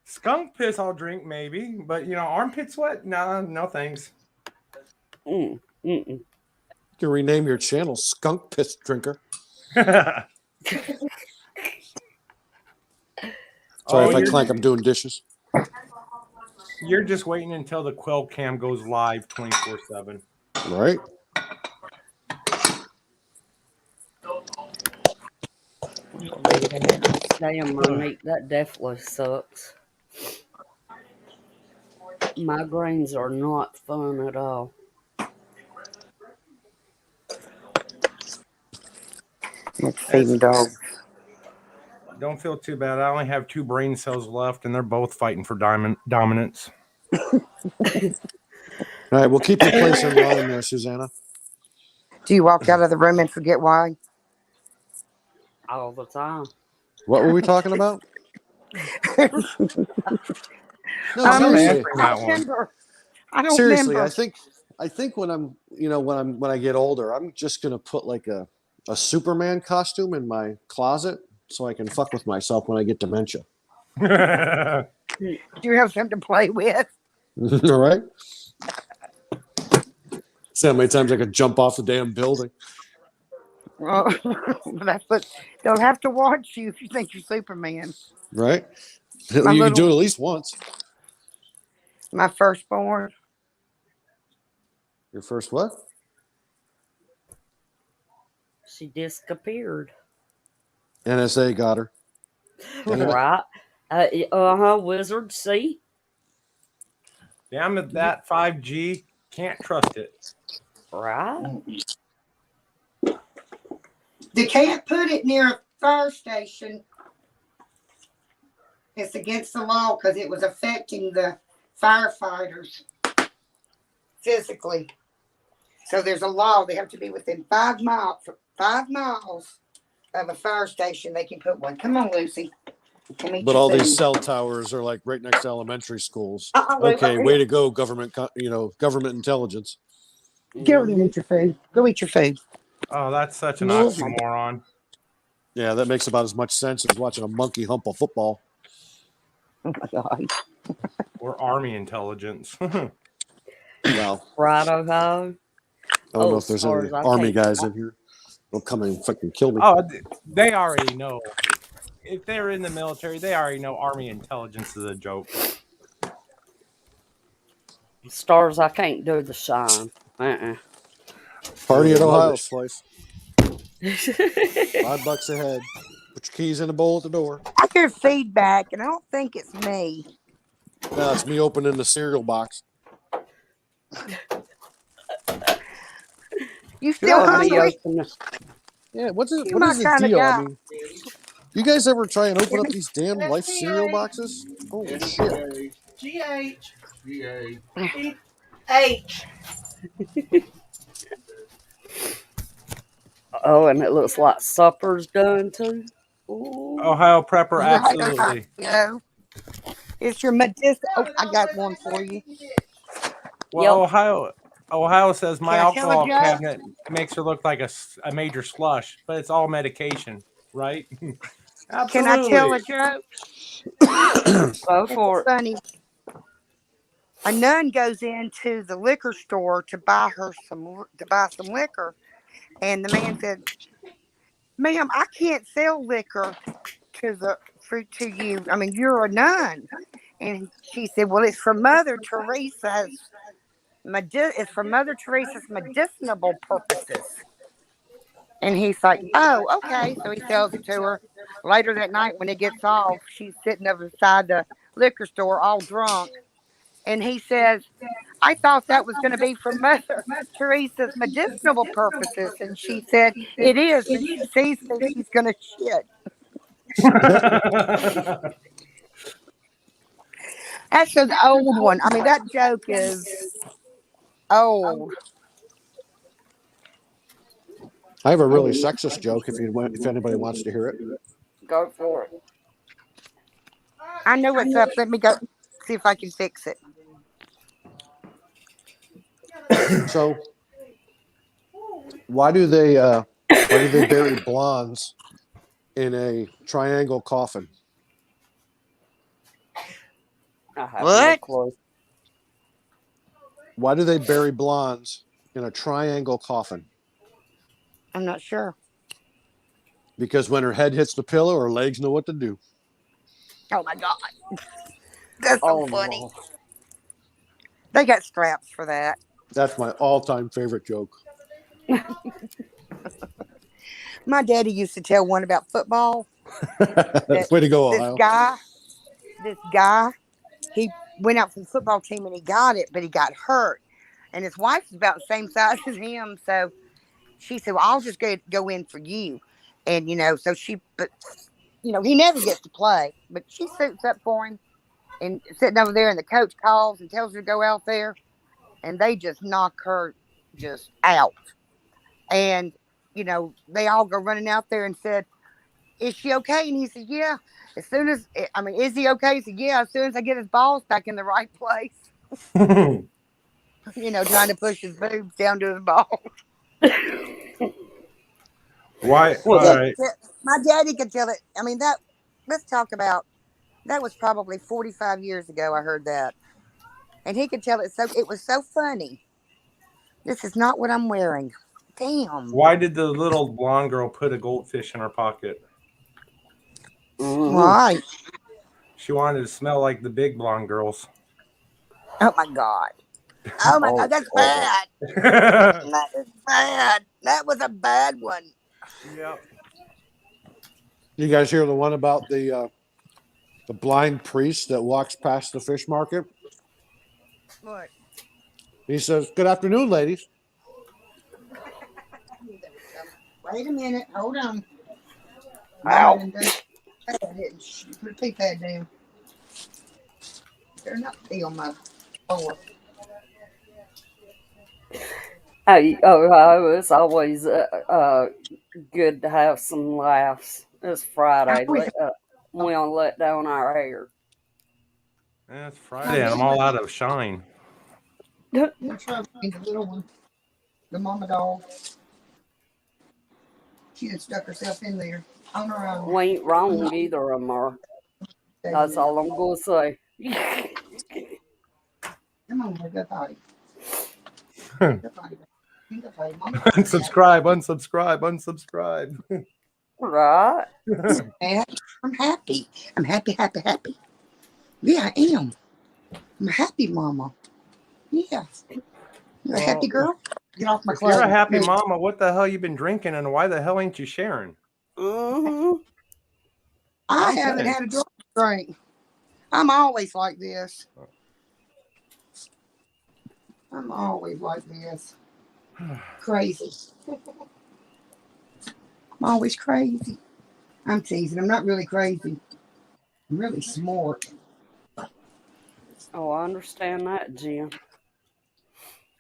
Skunk piss, I'll drink, maybe. But, armpit sweat? Nah, no thanks. Mm, mm-mm. You can rename your channel Skunk Piss Drinker. Sorry if I clank, I'm doing dishes. You're just waiting until the Quell Cam goes live 24/7. Right? Damn, Monique, that definitely sucks. Migraines are not fun at all. It's feeding dogs. Don't feel too bad. I only have 2 brain cells left, and they're both fighting for dominance. All right, we'll keep your place in line there, Susanna. Do you walk out of the room and forget why? All the time. What were we talking about? No, I'm seriously. answering that one. remember. I don't Seriously, remember. I think when when I get older, I'm just gonna put like a Superman costume in my closet so I can fuck with myself when I get dementia. Do you have something to play with? All right. See how many times I could jump off the damn building. Well, that's what they'll have to watch you if you think you're Superman. Right? You My can little- do it at least once. My firstborn. Your first what? She disappeared. NSA got her. Damn it. Right? Wizard. See? Damn it, that 5G. Can't trust it. Right? They can't put it near a fire station. It's against the law because it was affecting the firefighters physically. So there's a law. They have to be within 5 miles of a fire station. They can put one. Come on, Lucy. Come eat But your all food. these cell towers are like right next to elementary schools. Wait, Okay, wait. way to go, government. Government intelligence. Go and eat your food. Go eat your food. Oh, that's such an No. oxymoron. Yeah, that makes about as much sense as watching a monkey hump a football. Oh my God. We're Army intelligence. Wow. Right, Ohio. I don't know if there's any Army guys in here. They'll come and fucking kill me. Oh, they already know. If they're in the military, they already know Army intelligence is a joke. Stars, I can't do the shine. Party at Love Ohio it. Slice. $5 a head. Put your keys in the bowl at the door. I hear feedback, and I don't think it's me. No, it's me opening the cereal box. You still Or me hungry? open Yeah, what is You're my the kinda deal? guy. I mean, you guys ever try and open up these damn Life cereal boxes? Holy shit. GH. H. Oh, and it looks like supper's done too. Ooh. Ohio Prepper, Right, absolutely. No. It's your medicinal. Oh, I got one for you. Well, Yep. Ohio says my Can I tell a alcohol joke? cabinet makes her look like a major slush, but it's all medication, right? Can I tell a Absolutely. joke? Go for It's it. funny. A nun goes into the liquor store to buy some liquor, and the man said, "Ma'am, I can't sell liquor to you. I mean, you're a nun." And she said, "Well, it's for Mother Teresa's medicinal purposes." And he's like, "Oh, okay." So he sells it to her. Later that night, when it gets off, she's sitting over beside the liquor store, all drunk. And he says, "I thought that was going to be for Mother Teresa's medicinal purposes." And she said, "It is." And she sees that she's going to shit. That's an old one. I mean, that joke is old. I have a really sexist joke if anybody wants to hear it. Go for it. I know what's up. Let me go see if I can fix it. So, why do they bury blondes in a triangle coffin? I have What? no clue. Why do they bury blondes in a triangle coffin? I'm not sure. Because when her head hits the pillow, her legs know what to do. Oh my God. That's so Oh, funny. Lord. They got straps for that. That's my all-time favorite joke. My daddy used to tell one about football. Way to go, Ohio. This guy, he went out for the football team and he got it, but he got hurt. And his wife's about the same size as him. So she said, "Well, I'll just go in for you." And, he never gets to play, but she suits up for him and sitting over there, and the coach calls and tells her to go out there, and they just knock her just out. And, they all go running out there and said, "Is she okay?" And he said, "Yeah. Is he okay?" He said, "Yeah, as soon as I get his balls back in the right place." Trying to push his boobs down to his balls. Why? Well, All right. My daddy could tell it. I mean, let's talk about, that was probably 45 years ago I heard that. And he could tell it was so funny. This is not what I'm wearing. Damn. Why did the little blonde girl put a goldfish in her pocket? Mhm. Why? She wanted to smell like the big blonde girls. Oh my God. Oh my God, that's bad. That is bad. That was a bad one. Yep. You guys hear the one about the blind priest that walks past the fish market? What? He says, "Good afternoon, ladies." Wait a minute. Hold on. Ow. Mama done pad, didn't she? Put a pee pad down. Better not pee on my floor. It's always good to have some laughs. It's Friday. We don't let down our hair. Yeah, it's Friday and I'm all out of shine. I'm trying to find the little one. The mama dog. She just stuck herself in there on her own. We ain't wrong either of them are. That's all I'm going to say. Come on, go potty. Go potty. Go potty. Mama, Unsubscribe. Right? I'm happy. I'm happy. Yeah, I am. I'm a happy mama. Yeah. You're a happy girl? Get off my If clothes. you're a happy Move. mama, what the hell you been drinking and why the hell ain't you sharing? Mm-hmm. I Okay. haven't had a drink. I'm always like this. I'm always like this. Crazy. I'm always crazy. I'm teasing. I'm not really crazy. I'm really smart. Oh, I understand that, Jim.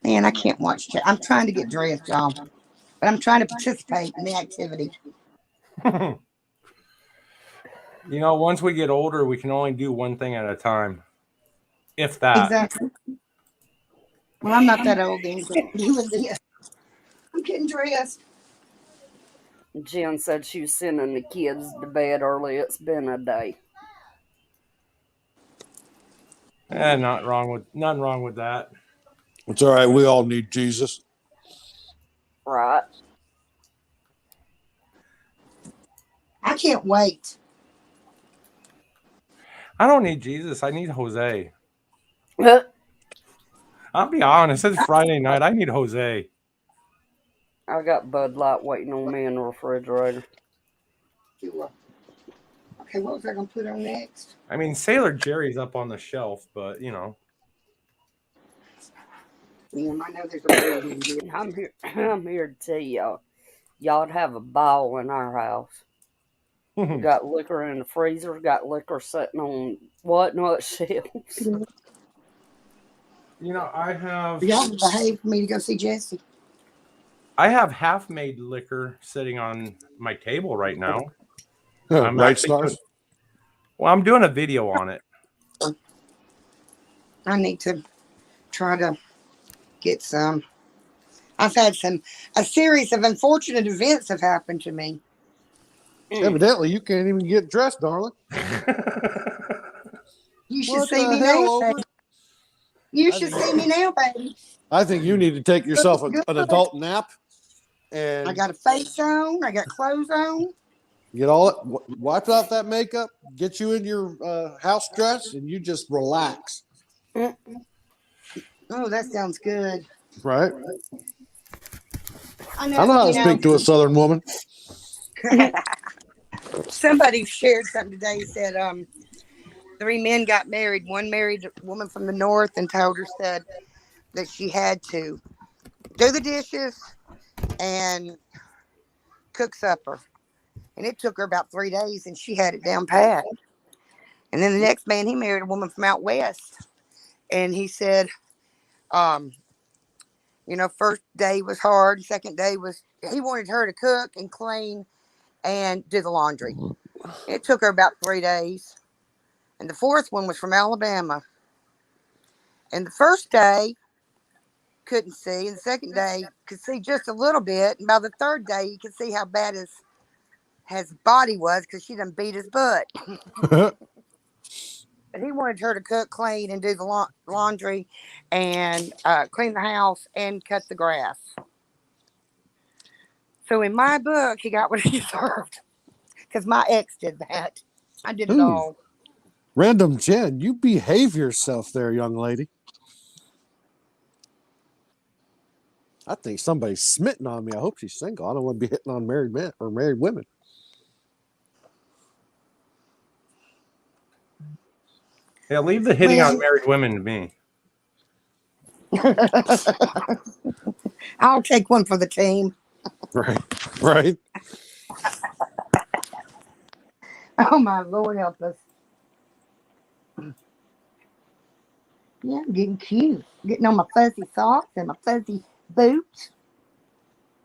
Man, I can't watch. I'm trying to get dressed, y'all. But I'm trying to participate in the activity. You know, once we get older, we can only do one thing at a time. If that. Exactly. Well, I'm not that old then. So I'm doing this. I'm getting dressed. Jen said she was sending the kids to bed early. It's been a day. Nothing wrong with that. It's all right. We all need Jesus. Right? I can't wait. I don't need Jesus. I need Jose. I I'll be honest. It's Friday night. I need Jose. got Bud Light waiting on me in the refrigerator. Okay, what was I going to put on next? I mean, Sailor Jerry's up on the shelf, but you know. Yeah, I know there's a bird in here. I'm here to tell y'all'd have a ball in our house. We got liquor in the freezer, got liquor sitting on what shelves. You know, I have Y'all behave for me to go see Jesse. half-made liquor sitting on my table right now. I'm Right, actually Stars? Well, I'm doing a video on it. I need to try to get some. I've had a series of unfortunate events have happened to me. Evidently, you can't even get dressed, darling. You should What see the me hell, now, Oprah? baby. You should see me now, baby. I think you need to take yourself an adult nap and I got a face on. I got clothes on. get wipe out that makeup, get you in your house dress, and you just relax. Oh, that sounds good. Right? I know, I know how to speak to a Southern woman. Somebody shared something today. Said 3 men got married. One married a woman from the north and told her said that she had to do the dishes and cook supper. And it took her about 3 days and she had it down pat. And then the next man, he married a woman from out west. And he said, first day was hard. Second day he wanted her to cook and clean and do the laundry. It took her about 3 days. And the fourth one was from Alabama. And the first day, couldn't see. And the second day, could see just a little bit. And by the third day, you could see how bad his body was because she done beat his butt. But he wanted her to cook, clean, and do the laundry and clean the house and cut the grass. So in my book, he got what he deserved because my ex did that. I did it all. Random Jen, you behave yourself there, young lady. I think somebody's smitten on me. I hope she's single. I don't want to be hitting on married men or married women. Yeah, leave the hitting Well, on married women to me. I'll take one for the team. Right. Right. Oh my Lord, help us. Yeah, I'm getting cute. Getting on my fuzzy socks and my fuzzy boots.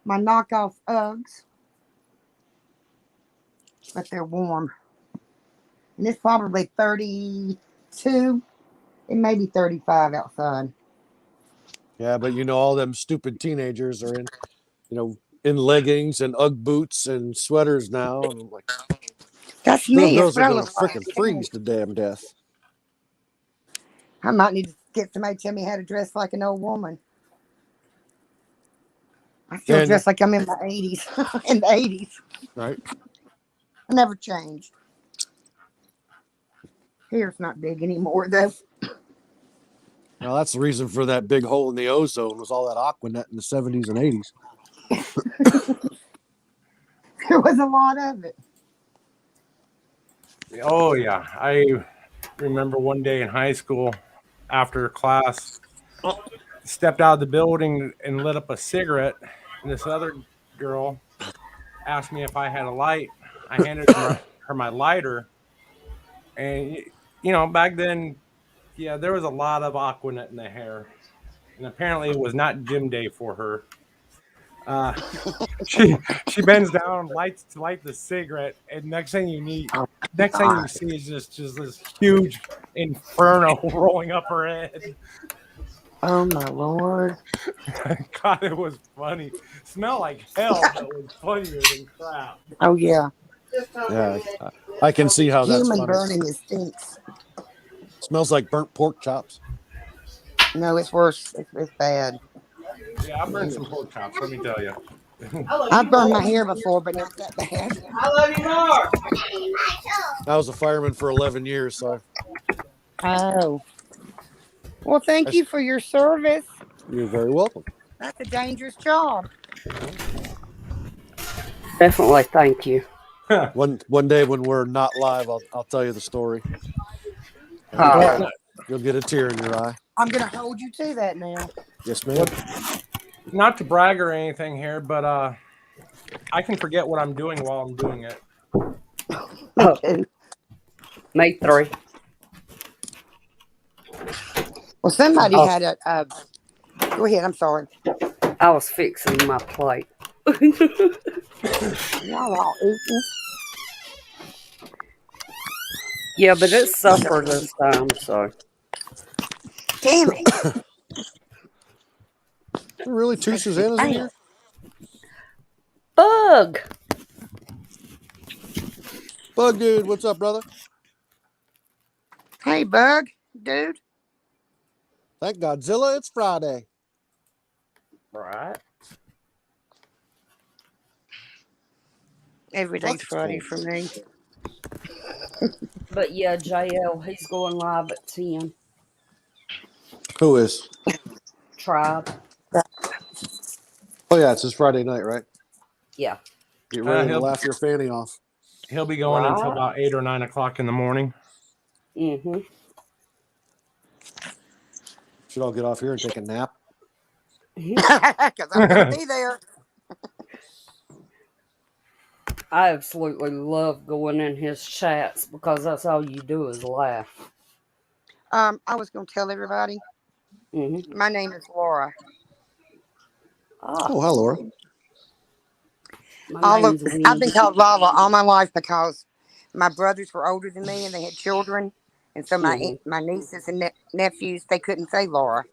My knockoff Uggs. But they're warm. And it's probably 32. It may be 35 outside. Yeah, but all them stupid teenagers are in leggings and Ugg boots and sweaters now. And I'm like, That's little me. That's girls what are I gonna look like. freaking freeze to damn death. I might need to get somebody to tell me how to dress like an old woman. I still And dress like I'm in my 80s. In the 80s. right. I never changed. Hair's not big anymore, though. Well, that's the reason for that big hole in the ozone was all that Aquanet in the 70s and 80s. There was a lot of it. Oh yeah, I remember one day in high school after class, stepped out of the building and lit up a cigarette, and this other girl asked me if I had a light. I handed her my lighter, and back then, yeah, there was a lot of Aquanet in the hair, and apparently it was not gym day for her. Uh, she bends down, lights to light the cigarette, and next thing you see is just this huge inferno rolling up her head. Oh my Lord. God, it was funny. Smelled like hell, but it was funnier than crap. Oh yeah. Just don't Yeah, do that. I can see how that's Human funny. burning is stinks. Smells like burnt pork chops. No, it's worse. It's bad. Yeah, I burned some pork chops, let me tell you. I love I've you burned more. my hair before, but not that bad. I love you more. I was a fireman for 11 years, so Oh. Well, thank you for your service. you're very welcome. That's a dangerous job. Definitely, thank you. One day when we're not live, I'll tell you the story. Oh, You'll get a tear in your eye. I'm gonna hold you to that now. Yes, ma'am. Not to brag or anything here, but I can forget what I'm doing while I'm doing it. oh, Okay. me 3. Well, somebody Oh. had a. Go ahead. I'm sorry. I was fixing my plate. Y'all all eating. Yeah, but it's supper this time, so. Damn it. Really, 2 Susannas in here? Bug! Bug dude, what's up, brother? Hey, Bug, dude. Thank Godzilla, it's Friday. Right. Everything's Fuck, Friday it's for me. But yeah, JL, he's going live at 10. Who is? Tribe. Oh, yeah, it's his Friday night, right? Yeah. Get ready to he'll- laugh your fanny off. He'll be going until Right. about 8 or 9 o'clock in the morning. Mm-hmm. Should all get off here and take a nap? Because I'm gonna be there. I absolutely love going in his chats because that's all you do is laugh. I was gonna tell everybody. Mm-hmm. My name is Laura. Ah, Oh, hi, Laura. my I've name's been Wendy. called Lala all my life because my brothers were older than me and they had children, and so Mhm. my nieces and nephews they couldn't say Laura,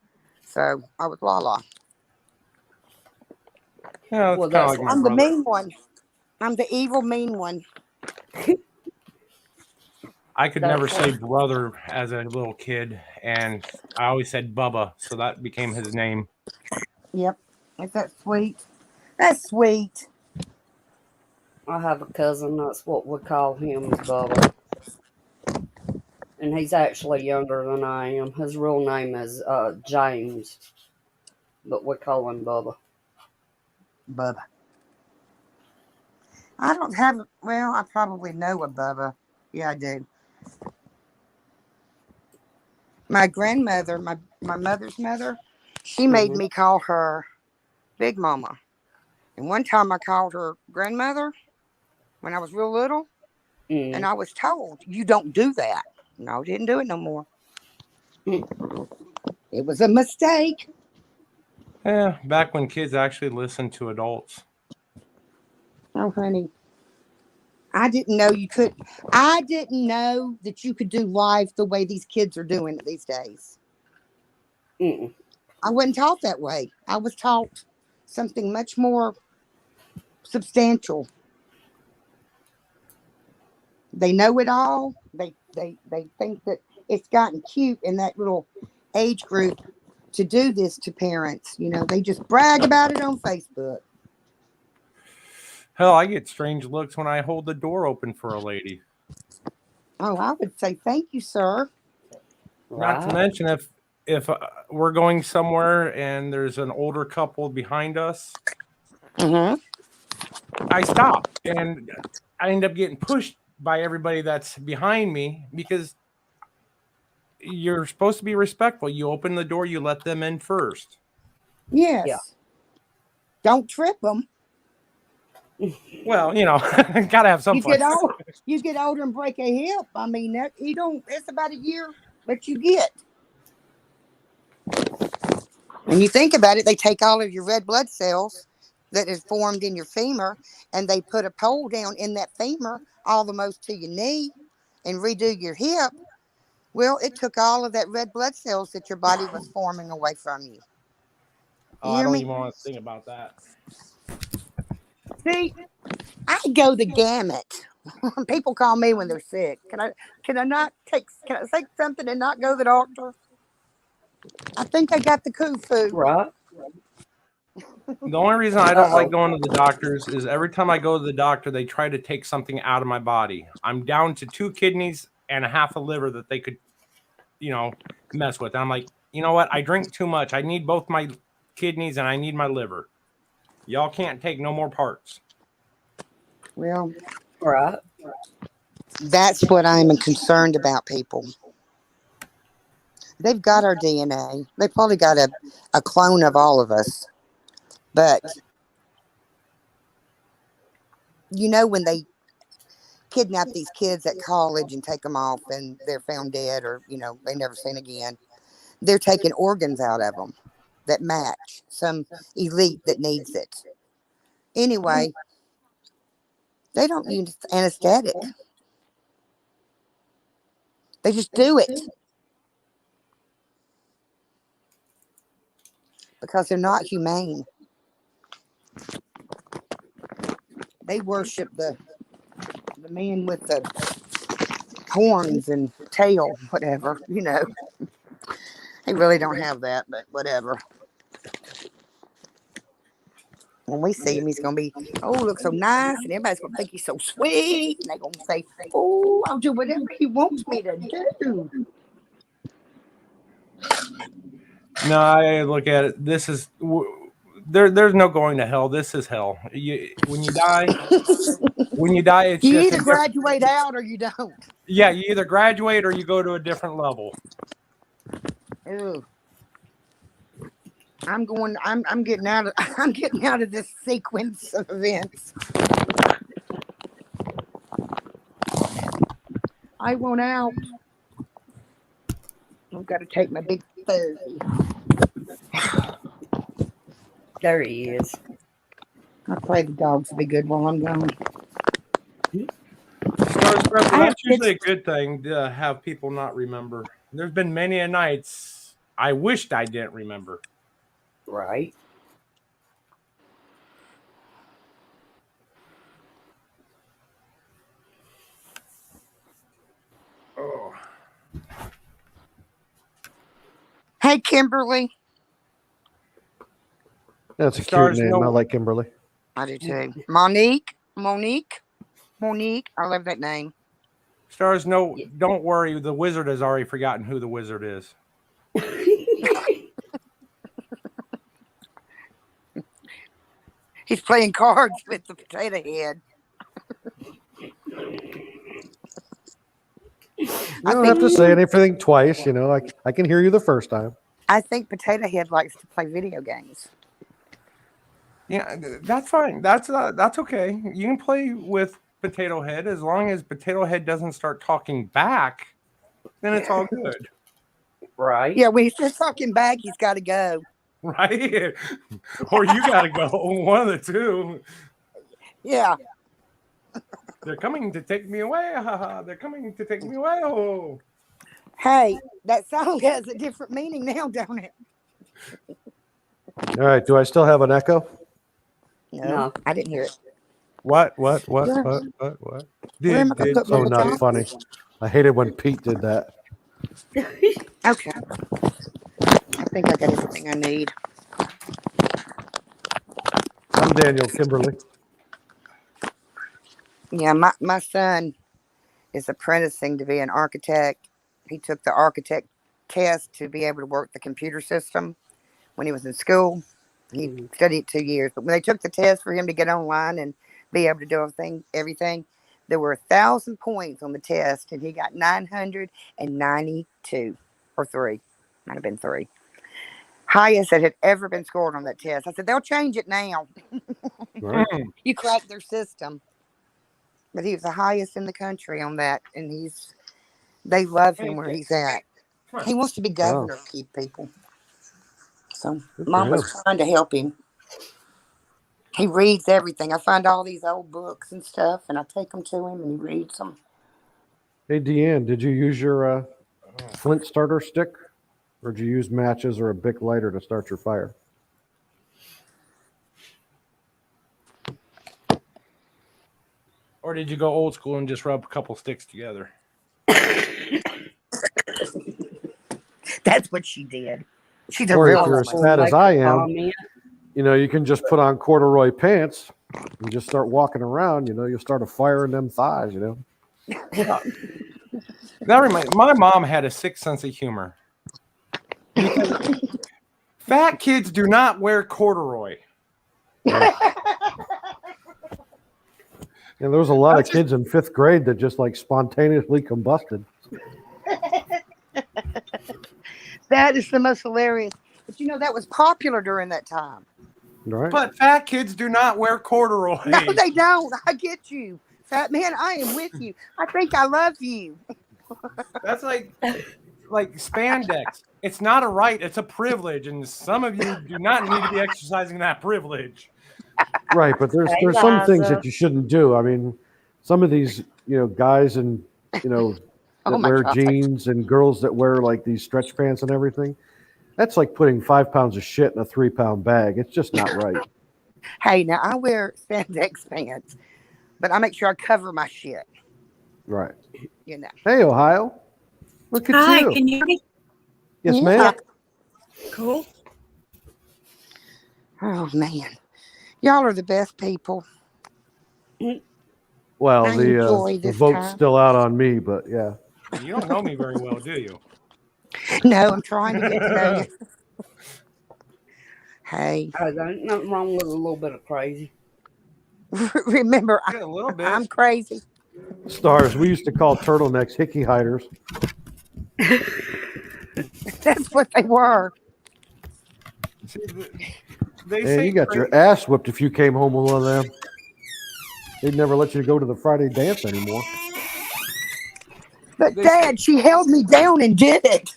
so I was Lala. Yeah, that's Well, kind of that's like my I'm the brother. mean one. I'm the evil mean one. I could That's never funny. say brother as a little kid, and I always said Bubba, so that became his name. Yep. Is that sweet? That's sweet. I have a cousin. That's what we call him, is Bubba. And he's actually younger than I am. His real name is James, but we call him Bubba. Bubba. I don't have. Well, I probably know a Bubba. Yeah, I do. My grandmother, my mother's mother, she made Mhm. me call her Big Mama. And one time I called her grandmother when I was real little, and Mm. I was told, you don't do that. No, didn't do it no more. It was a mistake. Yeah, back when kids actually listened to adults. Oh, honey. I didn't know you could. I didn't know that you could do life the way these kids are doing it these days. Mm. I wasn't taught that way. I was taught something much more substantial. They know it all. They think that it's gotten cute in that little age group to do this to parents. You know, they just brag about it on Facebook. Hell, I get strange looks when I hold the door open for a lady. Oh, I would say thank you, sir. Not to Right. mention if we're going somewhere and there's an older couple behind us, Mm-hmm. I stop and I end up getting pushed by everybody that's behind me because you're supposed to be respectful. You open the door, you let them in first. Yeah. Yes. Don't trip them. Well, gotta have some You fun. get old. You get older and break a hip. I mean, that you don't. It's about a year that you get. When you think about it, they take all of your red blood cells that is formed in your femur, and they put a pole down in that femur, all the most to your knee, and redo your hip. Well, it took all of that red blood cells that your body was forming away from you. Oh, You I hear don't me? even want to think about that. See, I go the gamut. People call me when they're sick. Can I not take? Can I take something and not go to the doctor? I think I got the kufu. Right. The only reason I don't like Uh-oh. going to the doctors is every time I go to the doctor, they try to take something out of my body. I'm down to 2 kidneys and a half a liver that they could, mess with. And I'm like, you know what? I drink too much. I need both my kidneys and I need my liver. Y'all can't take no more parts. Well, Right. that's what I'm concerned about, people. They've got our DNA. They probably got a clone of all of us. But, when they kidnap these kids at college and take them off and they're found dead or, they never seen again, they're taking organs out of them that match some elite that needs it. Anyway, they don't use anesthetic. They just do it because they're not humane. They worship the man with the horns and tail, whatever. They really don't have that, but whatever. When we see him, he's gonna be, oh, look so nice, and everybody's gonna think he's so sweet, and they're gonna say, oh, I'll do whatever he wants me to do. No, I look at it. This is there's no going to hell. This is hell. When you die, it's You just either graduate out or you don't. yeah. You either graduate or you go to a different level. Ew. I'm getting out of I'm getting out of this sequence of events. I want out. I've got to take my big Thursday. There he is. I pray the dogs will be good while I'm gone. That's usually a good thing to have people not remember. There's been many a nights I wished I didn't remember. Right. Oh. Hey, Kimberly. That's a cute Stars name. know- I like Kimberly. I do too. Monique. I love that name. Stars, no, don't worry. The wizard has already forgotten who the wizard is. He's playing cards with the potato head. You don't have to say anything twice. You know, I can hear you the first time. I think Potato Head likes to play video games. Yeah, that's fine. That's okay. You can play with Potato Head as long as Potato Head doesn't start talking back. Then it's all good, Right? Yeah, when he's just talking back, he's got to go. right? Or you gotta go. One of the two. Yeah. They're coming to take me away. Haha. They're coming to take me away. Oh. Hey, that song has a different meaning now, don't it? All right. Do I still have an echo? No. I didn't hear it. What? Where am I gonna put So my not phone? funny. I hated when Pete did that. Okay. I think I got everything I need. I'm Daniel Kimberly. Yeah, my son is apprenticing to be an architect. He took the architect test to be able to work the computer system when he was in school. He studied 2 years, but when they took the test for him to get online and be able to do everything, there were 1,000 points on the test, and he got 992 or 3. Might have been 3. Highest that had ever been scored on that test. I said, they'll change it now. Right. You cracked their system. But he was the highest in the country on that, and they love him where he's at. He wants to be governor of Keep People. So Mom was trying to help him. He reads everything. I find all these old books and stuff, and I take them to him, and he reads them. Hey, Deanne, did you use your flint starter stick? Or did you use matches or a Bic lighter to start your fire? Or did you go old school and just rub a couple sticks together? That's what she did. She's a Or real if you're as woman. fat as I am, Comment. you know, you can just put on corduroy pants and just start walking around. You know, you'll start a fire in them thighs, you know. That reminds my mom had a sick sense of humor. Because fat kids do not wear corduroy. And there was a lot of kids in 5th grade that just like spontaneously combusted. That is the most hilarious. But you know, that was popular during that time. Right? But fat kids do not wear corduroy. No, they don't. I get you. Fat man, I am with you. I think I love you. That's like spandex. It's not a right, it's a privilege. And some of you do not need to be exercising that privilege. Right, but there's some things that you shouldn't do. I mean, some of these, you know, guys and, you know, that Oh my wear God. jeans and girls that wear like these stretch pants and everything. That's like putting 5 pounds of shit in a 3-pound bag. It's just not right. Hey, now I wear spandex pants, but I make sure I cover my shit. Right. You know. Hey, Ohio. Look at Hi, you. can you hear me? Yes, Yeah. ma'am. Cool. Oh man, y'all are the best people. Well, I the enjoy this vote's time. still out on me, but yeah. You don't know me very well, do you? No, I'm trying to get to know you. Hey, Oh, there ain't nothing wrong with a little bit of crazy. remember, Yeah, a little bit. I'm crazy. Stars, we used to call turtlenecks hickey hiders. That's what they were. See, they And say you got your ass whipped if you came home with one of them. They'd never let you go to the Friday dance anymore. But Dad, she held me down and did it.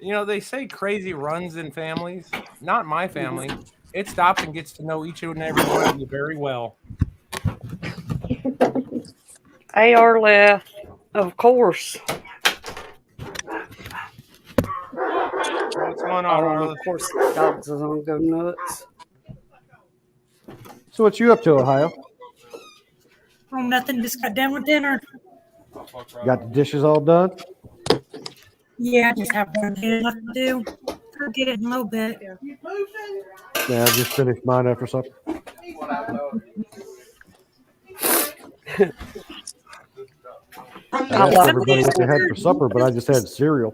You know, they say crazy runs in families. Not my family. It stops and gets to know each and every one of you very well. AR left, of course. What's going on, Oh, Arlen? of course, the dogs are gonna go nuts. So what you up to, Ohio? Oh, nothing. Just got done with dinner. Got the dishes all done? Yeah, I just have one thing left to do. I'll get it in a little bit. Yeah, I just finished mine after supper. I asked everybody what they had for supper, but I just had cereal.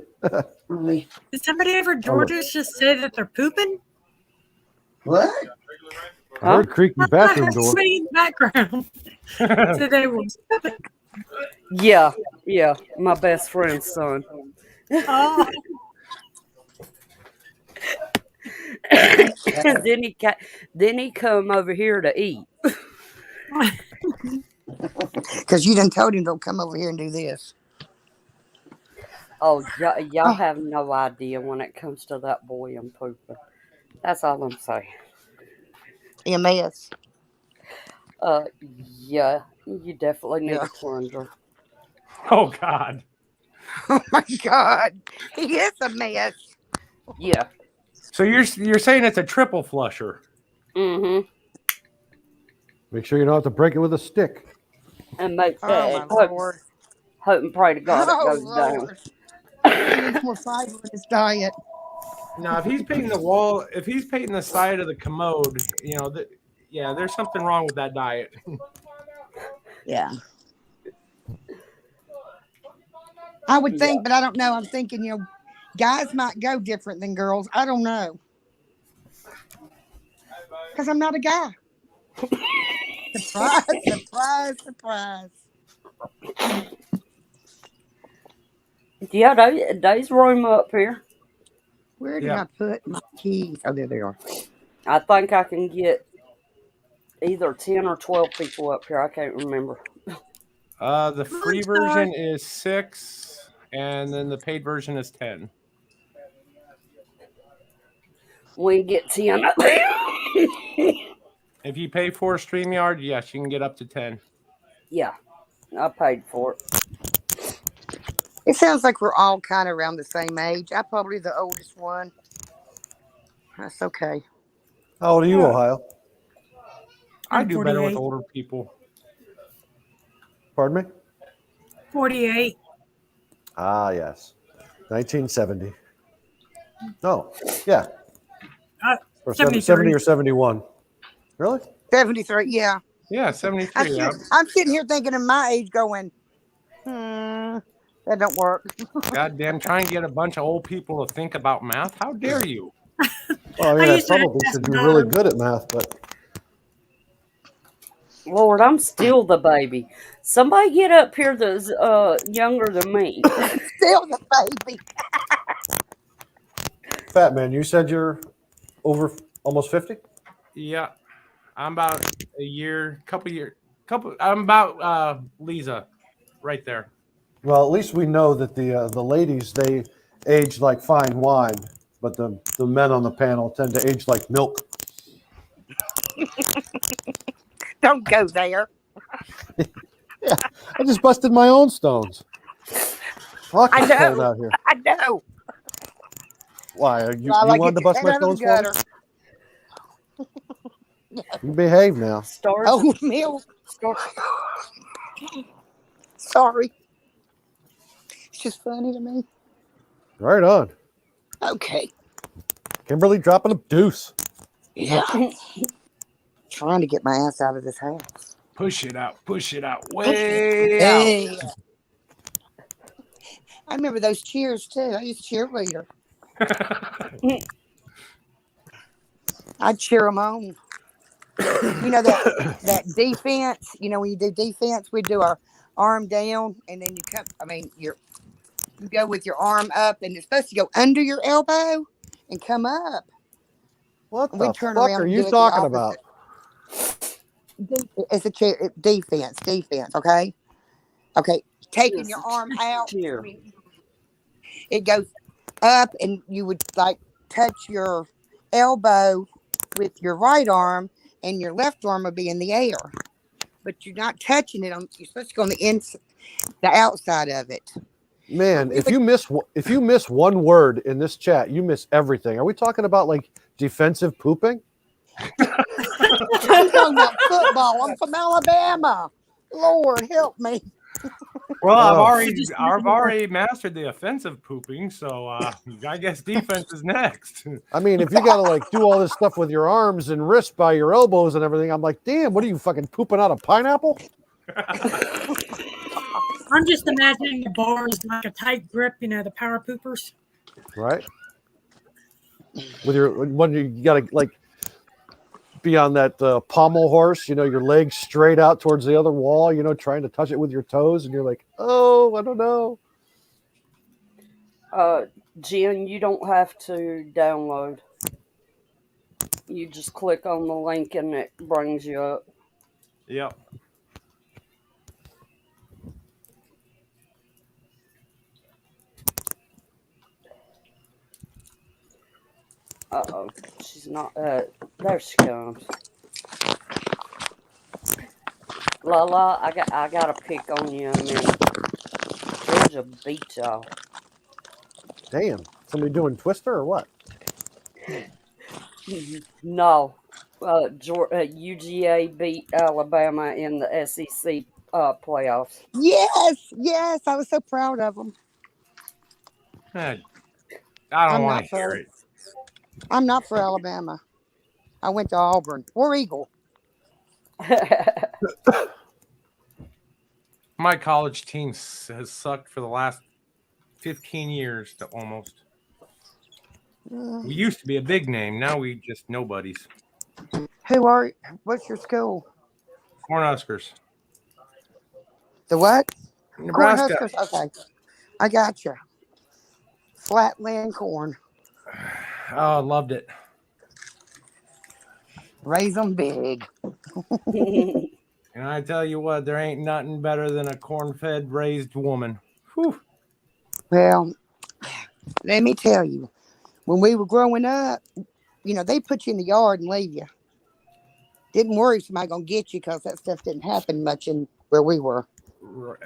Did somebody over Georgia just say that they're pooping? What? I heard creaky bathroom door. Somebody in the background. So they were. Yeah, my best friend's son. Oh, Then he come over here to eat. Because you done told him don't come over here and do this. Oh, y'all have no idea when it comes to that boy and pooping. That's all I'm saying. MS. Yeah, you definitely need Yeah. a plunger. Oh God. Oh my God. He is a mess. Yeah. So you're saying it's a triple flusher? Mm-hmm. Make sure you don't have to break it with a stick. And make Oh my Lord. hope and pray to God it goes down. Lord. He needs more fiber in his diet. Now, if he's painting the wall, if he's painting the side of the commode, you know, there's something wrong with that diet. Yeah. I would think, but I don't know. I'm thinking, guys might go different than girls. I don't know. Because I'm not a guy. Surprise, surprise, surprise. Yeah, there's room up here. Where did Yeah. I put my keys? Oh, there they are. I think I can get either 10 or 12 people up here. I can't remember. The free version is 6, and then the paid version is 10. We can get 10 up there. If you pay for StreamYard, yes, you can get up to 10. Yeah, I paid for it. It sounds like we're all kind of around the same age. I'm probably the oldest one. That's okay. How old are you, Ohio? I I'm do better with 48. older people. Pardon me? 48. Ah, yes. 1970. No, yeah. Or 70 73. or 71. Really? 73, yeah. Yeah, 73. I'm sitting here thinking of my age going, that don't work. Goddamn, try and get a bunch of old people to think about math. How dare you? Well, I mean, I I used to probably ask should be my really daughter. good at math, but Lord, I'm still the baby. Somebody get up here that's younger than me. Still the baby. Fat Man, you said you're over almost 50? Yeah, I'm about I'm about Lisa, right there. Well, at least we know that the ladies, they age like fine wine, but the men on the panel tend to age like milk. Don't go there. Yeah, I just busted my own stones. Fuck, I it's know. cold out here. I know. Why? You Well, I wanted get to your bust head my out of the stones for gutter. me? You behave now. Stars. Oh, milk. Sorry. It's just funny to me. Right on. Okay. Kimberly dropping a deuce. Yeah. Trying to get my ass out of this house. Push it out, way out. Hey. I remember those cheers too. I used to cheerleader. I'd cheer them on. You know that defense. You know when you do defense, we do our arm down, and then you go with your arm up, and it's supposed to go under your elbow and come up. What We the turn fuck around are and you do it the talking about? It's a chair defense. Okay. Taking your arm out. Cheer. I mean, it goes up, and you would like touch your elbow with your right arm, and your left arm would be in the air, but you're not touching it on. You're supposed to go on the outside of it. Man, if you miss one word in this chat, you miss everything. Are we talking about like defensive pooping? I'm talking about football. I'm from Alabama. Lord help me. Well, Oh. I've already mastered the offensive pooping, so I guess defense is next. I mean, if you got to like do all this stuff with your arms and wrists by your elbows and everything, I'm like, damn, what are you fucking pooping out a pineapple? I'm just imagining the bars like a tight grip, the power poopers. Right? With your when you got to like be on that pommel horse, your legs straight out towards the other wall, trying to touch it with your toes, and you're like, oh, I don't know. Jen, you don't have to download. You just click on the link and it brings you up. Yep. Uh-oh. She's not, there she comes. Lala, I gotta pick on you in a minute. Georgia beat y'all. Damn. Somebody doing Twister or what? No. UGA beat Alabama in the SEC playoffs. Yes, I was so proud of them. I don't I'm want not to hear for it. I'm not for Alabama. I went to Auburn. We're Eagle. My college team has sucked for the last 15 years to almost. We used to be a big name. Now we just nobodies. What's your school? Cornhuskers. The what? Nebraska. Cornhuskers? Okay. I got you. Flatland corn. Oh, loved it. Raise them big. And I tell you what, there ain't nothing better than a corn-fed raised woman. Whew. Well, let me tell you, when we were growing up, they put you in the yard and leave you. Didn't worry if somebody gonna get you because that stuff didn't happen much in where we were.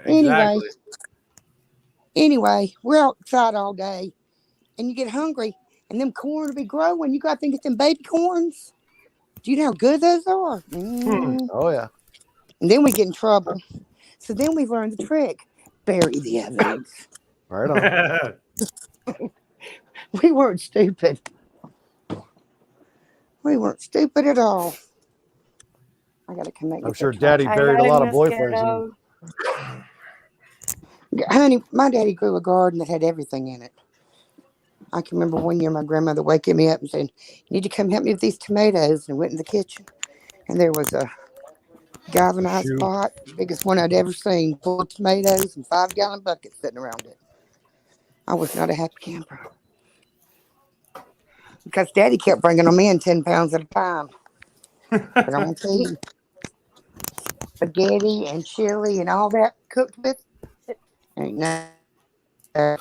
Exactly. Anyway, we're outside all day, and you get hungry, and them corn will be growing. You gotta think it's them baby corns. Do you know how good those are? Oh, yeah. And then we get in trouble. So then we learned the trick: bury the evidence. Right on. We weren't stupid. We weren't stupid at all. I gotta connect. I'm sure Daddy buried a lot of boyfriends. Honey, my daddy grew a garden that had everything in it. I can remember one year my grandmother waking me up and saying, "You need to come help me with these tomatoes," and went in the kitchen. And there was a galvanized pot, the biggest one I'd ever seen, full of tomatoes and 5-gallon buckets sitting around it. I was not a happy camper. Because Daddy kept bringing them in 10 pounds at a time. But I'm going to tell you, spaghetti and chili and all that cooked with it ain't nothing.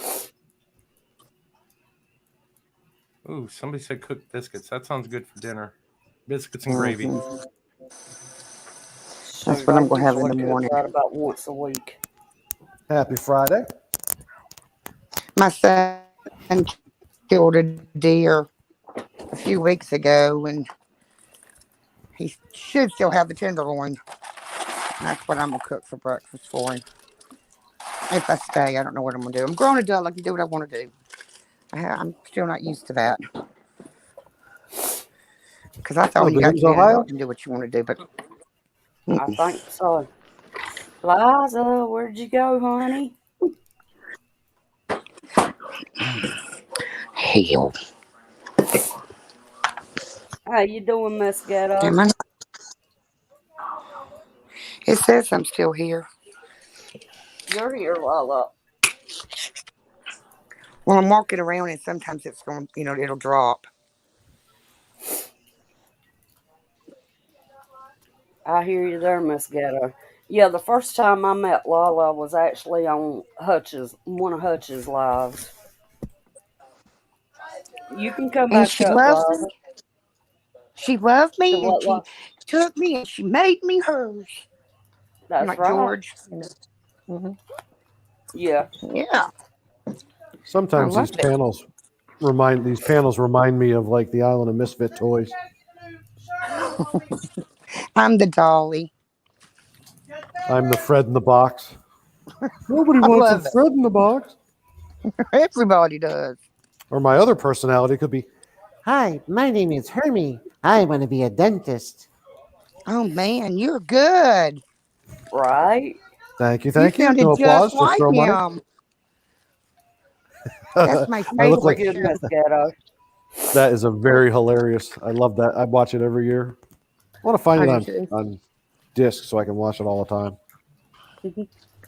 Ooh, somebody said cooked biscuits. That sounds good for dinner. Biscuits and gravy. That's what I'm going to have in the morning. Right about once a week. Happy Friday. My son killed a deer a few weeks ago, and he should still have the tenderloin. That's what I'm going to cook for breakfast for him. If I stay, I don't know what I'm going to do. I'm grown adult. I can do what I want to do. I'm still not used to that. Because I thought when you got to Ohio, you can do what you want to do, but I think so. Liza, where'd you go, honey? Hell. How you doing, Miss Ghetto? It says I'm still here. You're here, Lala. Well, I'm walking around and sometimes it's going, it'll drop. I hear you there, Miss Ghetto. Yeah, the first time I met Lala was actually on one of Hutch's lives. You can come And back she up, loves Lala. me. She loved me, and What? she took me, and she made me hers. That's like right. George. Yeah. Yeah. Sometimes these panels remind me of like the Island of Misfit Toys. I'm the dolly. I'm the Fred in the box. Nobody wants a Fred in the box. Everybody does. Or my other personality could be, hi, my name is Hermie. I want to be a dentist. Oh man, you're good. Right. Thank you. No applause. Just throw money. That's my favorite. I look like Goodness, Ghetto. that is a very hilarious. I love that. I watch it every year. want to find I it do too. on disc so I can watch it all the time.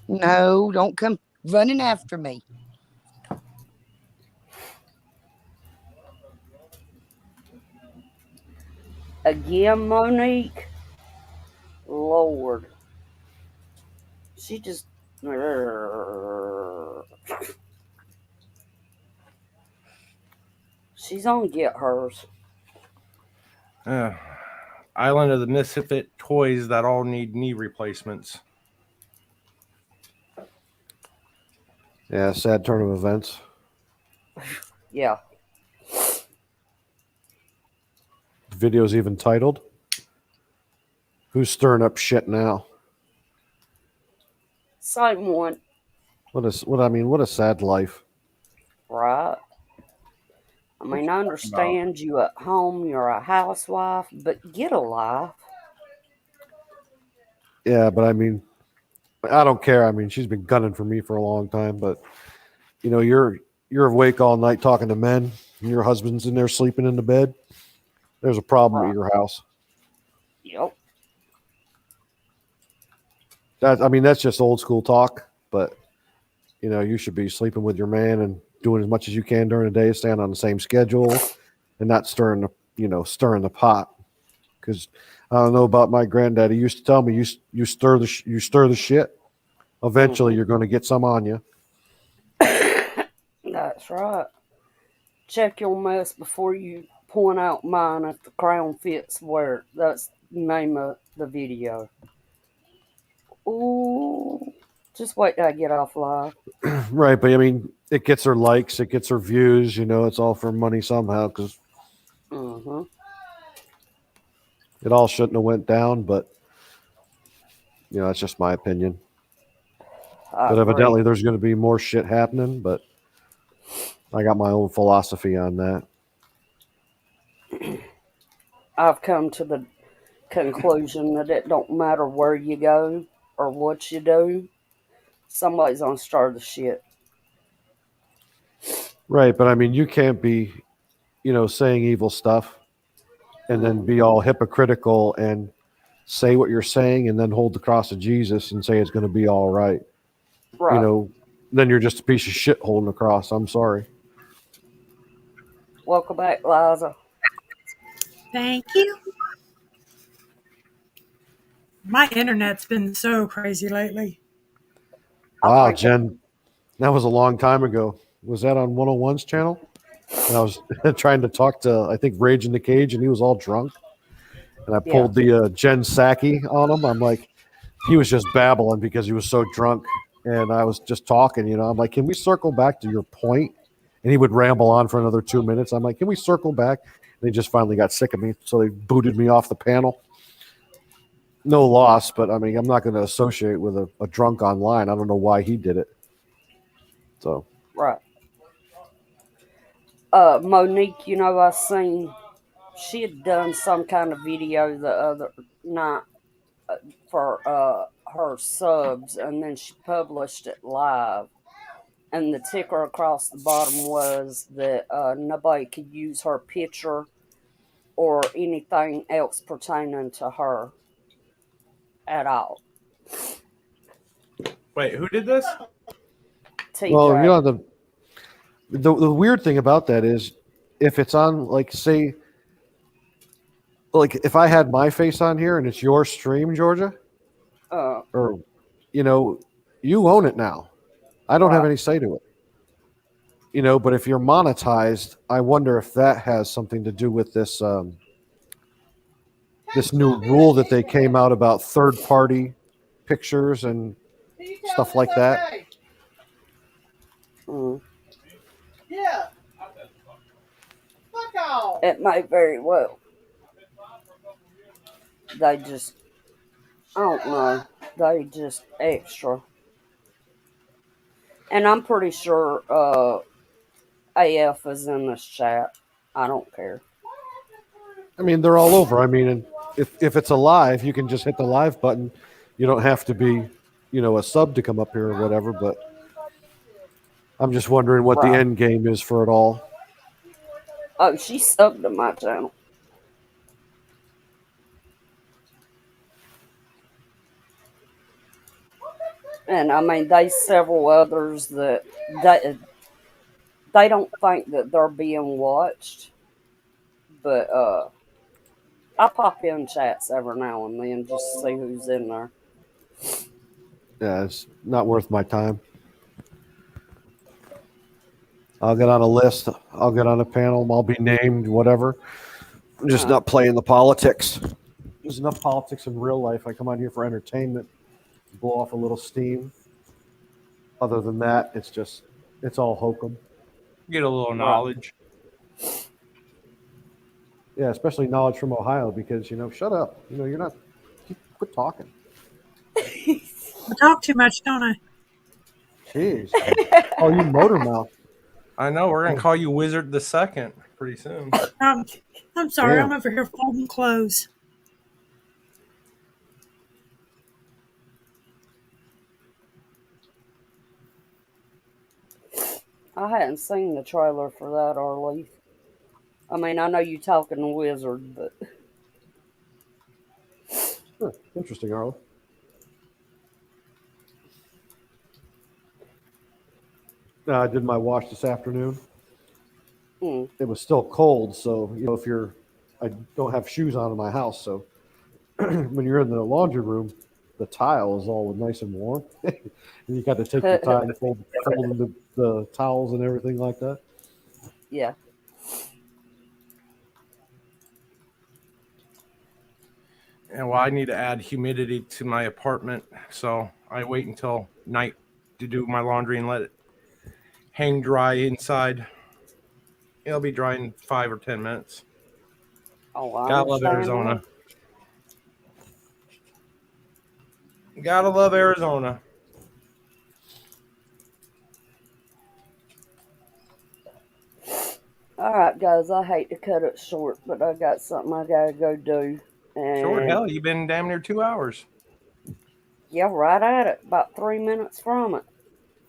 No, don't come running after me. Again, Monique. Lord. She just. She's on get hers. Island of the Misfit toys that all need knee replacements. Yeah, sad turn of events. Yeah. The video's even titled. Who's stirring up shit now? Same one. What a sad life. Right. I mean, I understand you at home, you're a housewife, but get a life. Yeah, but I mean, I don't care. I mean, she's been gunning for me for a long time, but you know, you're awake all night talking to men, and your husband's in there sleeping in the bed. There's a problem at your house. Yep. That's just old school talk, but you know, you should be sleeping with your man and doing as much as you can during the day, staying on the same schedule and not stirring the pot. Because I don't know about my granddad. He used to tell me, you stir the shit. Eventually, you're going to get some on you. That's right. Check your mess before you point out mine if the crown fits where. That's the name of the video. Ooh. Just wait till I get off live. Right, but I mean, it gets her likes, it gets her views. You know, it's all for money somehow. Because it all shouldn't have went down, but you know, that's just my opinion. But evidently, there's going to be more shit happening. But I got my own philosophy on that. I've come to the conclusion that it don't matter where you go or what you do, somebody's gonna start the shit. Right, but I mean, you can't be, you know, saying evil stuff and then be all hypocritical and say what you're saying and then hold the cross of Jesus and say it's going to be all right. Right. You know, then you're just a piece of shit holding the cross. I'm sorry. Welcome back, Liza. Thank you. My internet's been so crazy lately. Wow, Jen, that was a long time ago. Was that on 101's channel? And I was trying to talk to, I think, Rage in the Cage, and he was all drunk. And I pulled the Jen Psaki on him. I'm like, he was just babbling because he was so drunk. And I was just talking, you know. I'm like, can we circle back to your point? And he would ramble on for another 2 minutes. I'm like, can we circle back? And they just finally got sick of me. So they booted me off the panel. No loss, but I mean, I'm not going to associate with a drunk online. I don't know why he did it. So. Right. Monique, you know, I seen she had done some kind of video the other night for her subs, and then she published it live. And the ticker across the bottom was that nobody could use her picture or anything else pertaining to her at all. Wait, who did this? TJ. Well, you know, the weird thing about that is if it's on, like, say, like if I had my face on here and it's your stream, Georgia, or, you know, you own it now. I don't have any say to it. You know, but if you're monetized, I wonder if that has something to do with this this new rule that they came out about third-party pictures and stuff like that. Yeah. Fuck off. It may very well. They just, I don't know. They just extra. And I'm pretty sure AF is in this chat. I don't care. I mean, they're all over. I mean, if it's a live, you can just hit the live button. You don't have to be, you know, a sub to come up here or whatever. But I'm just wondering what the end game is for it all. Oh, she subbed to my channel. And I mean, there's several others that they don't think that they're being watched, but I pop in chats every now and then just to see who's in there. Yeah, it's not worth my time. I'll get on a list. I'll get on a panel. I'll be named, whatever. I'm just not playing the politics. There's enough politics in real life. I come out here for entertainment, blow off a little steam. Other than that, it's all hokum. Get a little knowledge. Yeah, especially knowledge from Ohio because, shut up. You're not, quit talking. I talk too much, don't I? Jeez. Oh, you motor mouth. I know. We're gonna call you Wizard the Second pretty soon. I'm sorry. Yeah. I'm over here folding clothes. I hadn't seen the trailer for that, Arlie. I mean, I know you talking Wizard, but Huh, interesting, Arlo. I did my wash this afternoon. It was still cold, so I don't have shoes on in my house, so when you're in the laundry room, the tile is all nice and warm, and you got to take the time to fold the towels and everything like that. yeah. And well, I need to add humidity to my apartment, so I wait until night to do my laundry and let it hang dry inside. It'll be dry in 5 or 10 minutes. Oh, I Gotta love understand Arizona. Gotta love Arizona. All right, guys. I hate to cut it short, but I got something I gotta go do. And Short hell, you've been damn near 2 hours. yeah, right at it. About 3 minutes from it.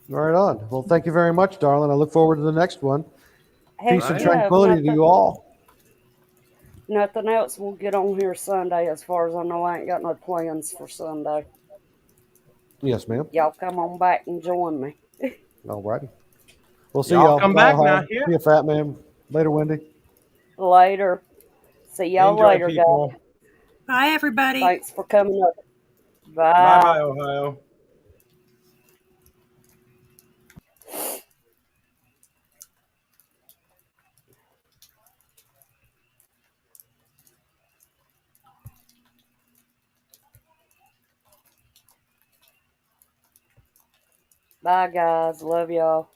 Right on. Well, thank you very much, darling. I look forward to the next one. Hey, Peace and yeah, tranquility to you all. Nothing else. We'll get on here Sunday. As far as I know, I ain't got no plans for Sunday. Yes, ma'am. Y'all come on back and join me. All righty. We'll see Y'all y'all. come back Bye, now, Ohio. yeah. See you, fat man. Later, Wendy. Later. See y'all Enjoy, later, people. guys. Bye, everybody. Thanks for coming up. Bye Bye. bye, Ohio. Bye, guys. Love y'all.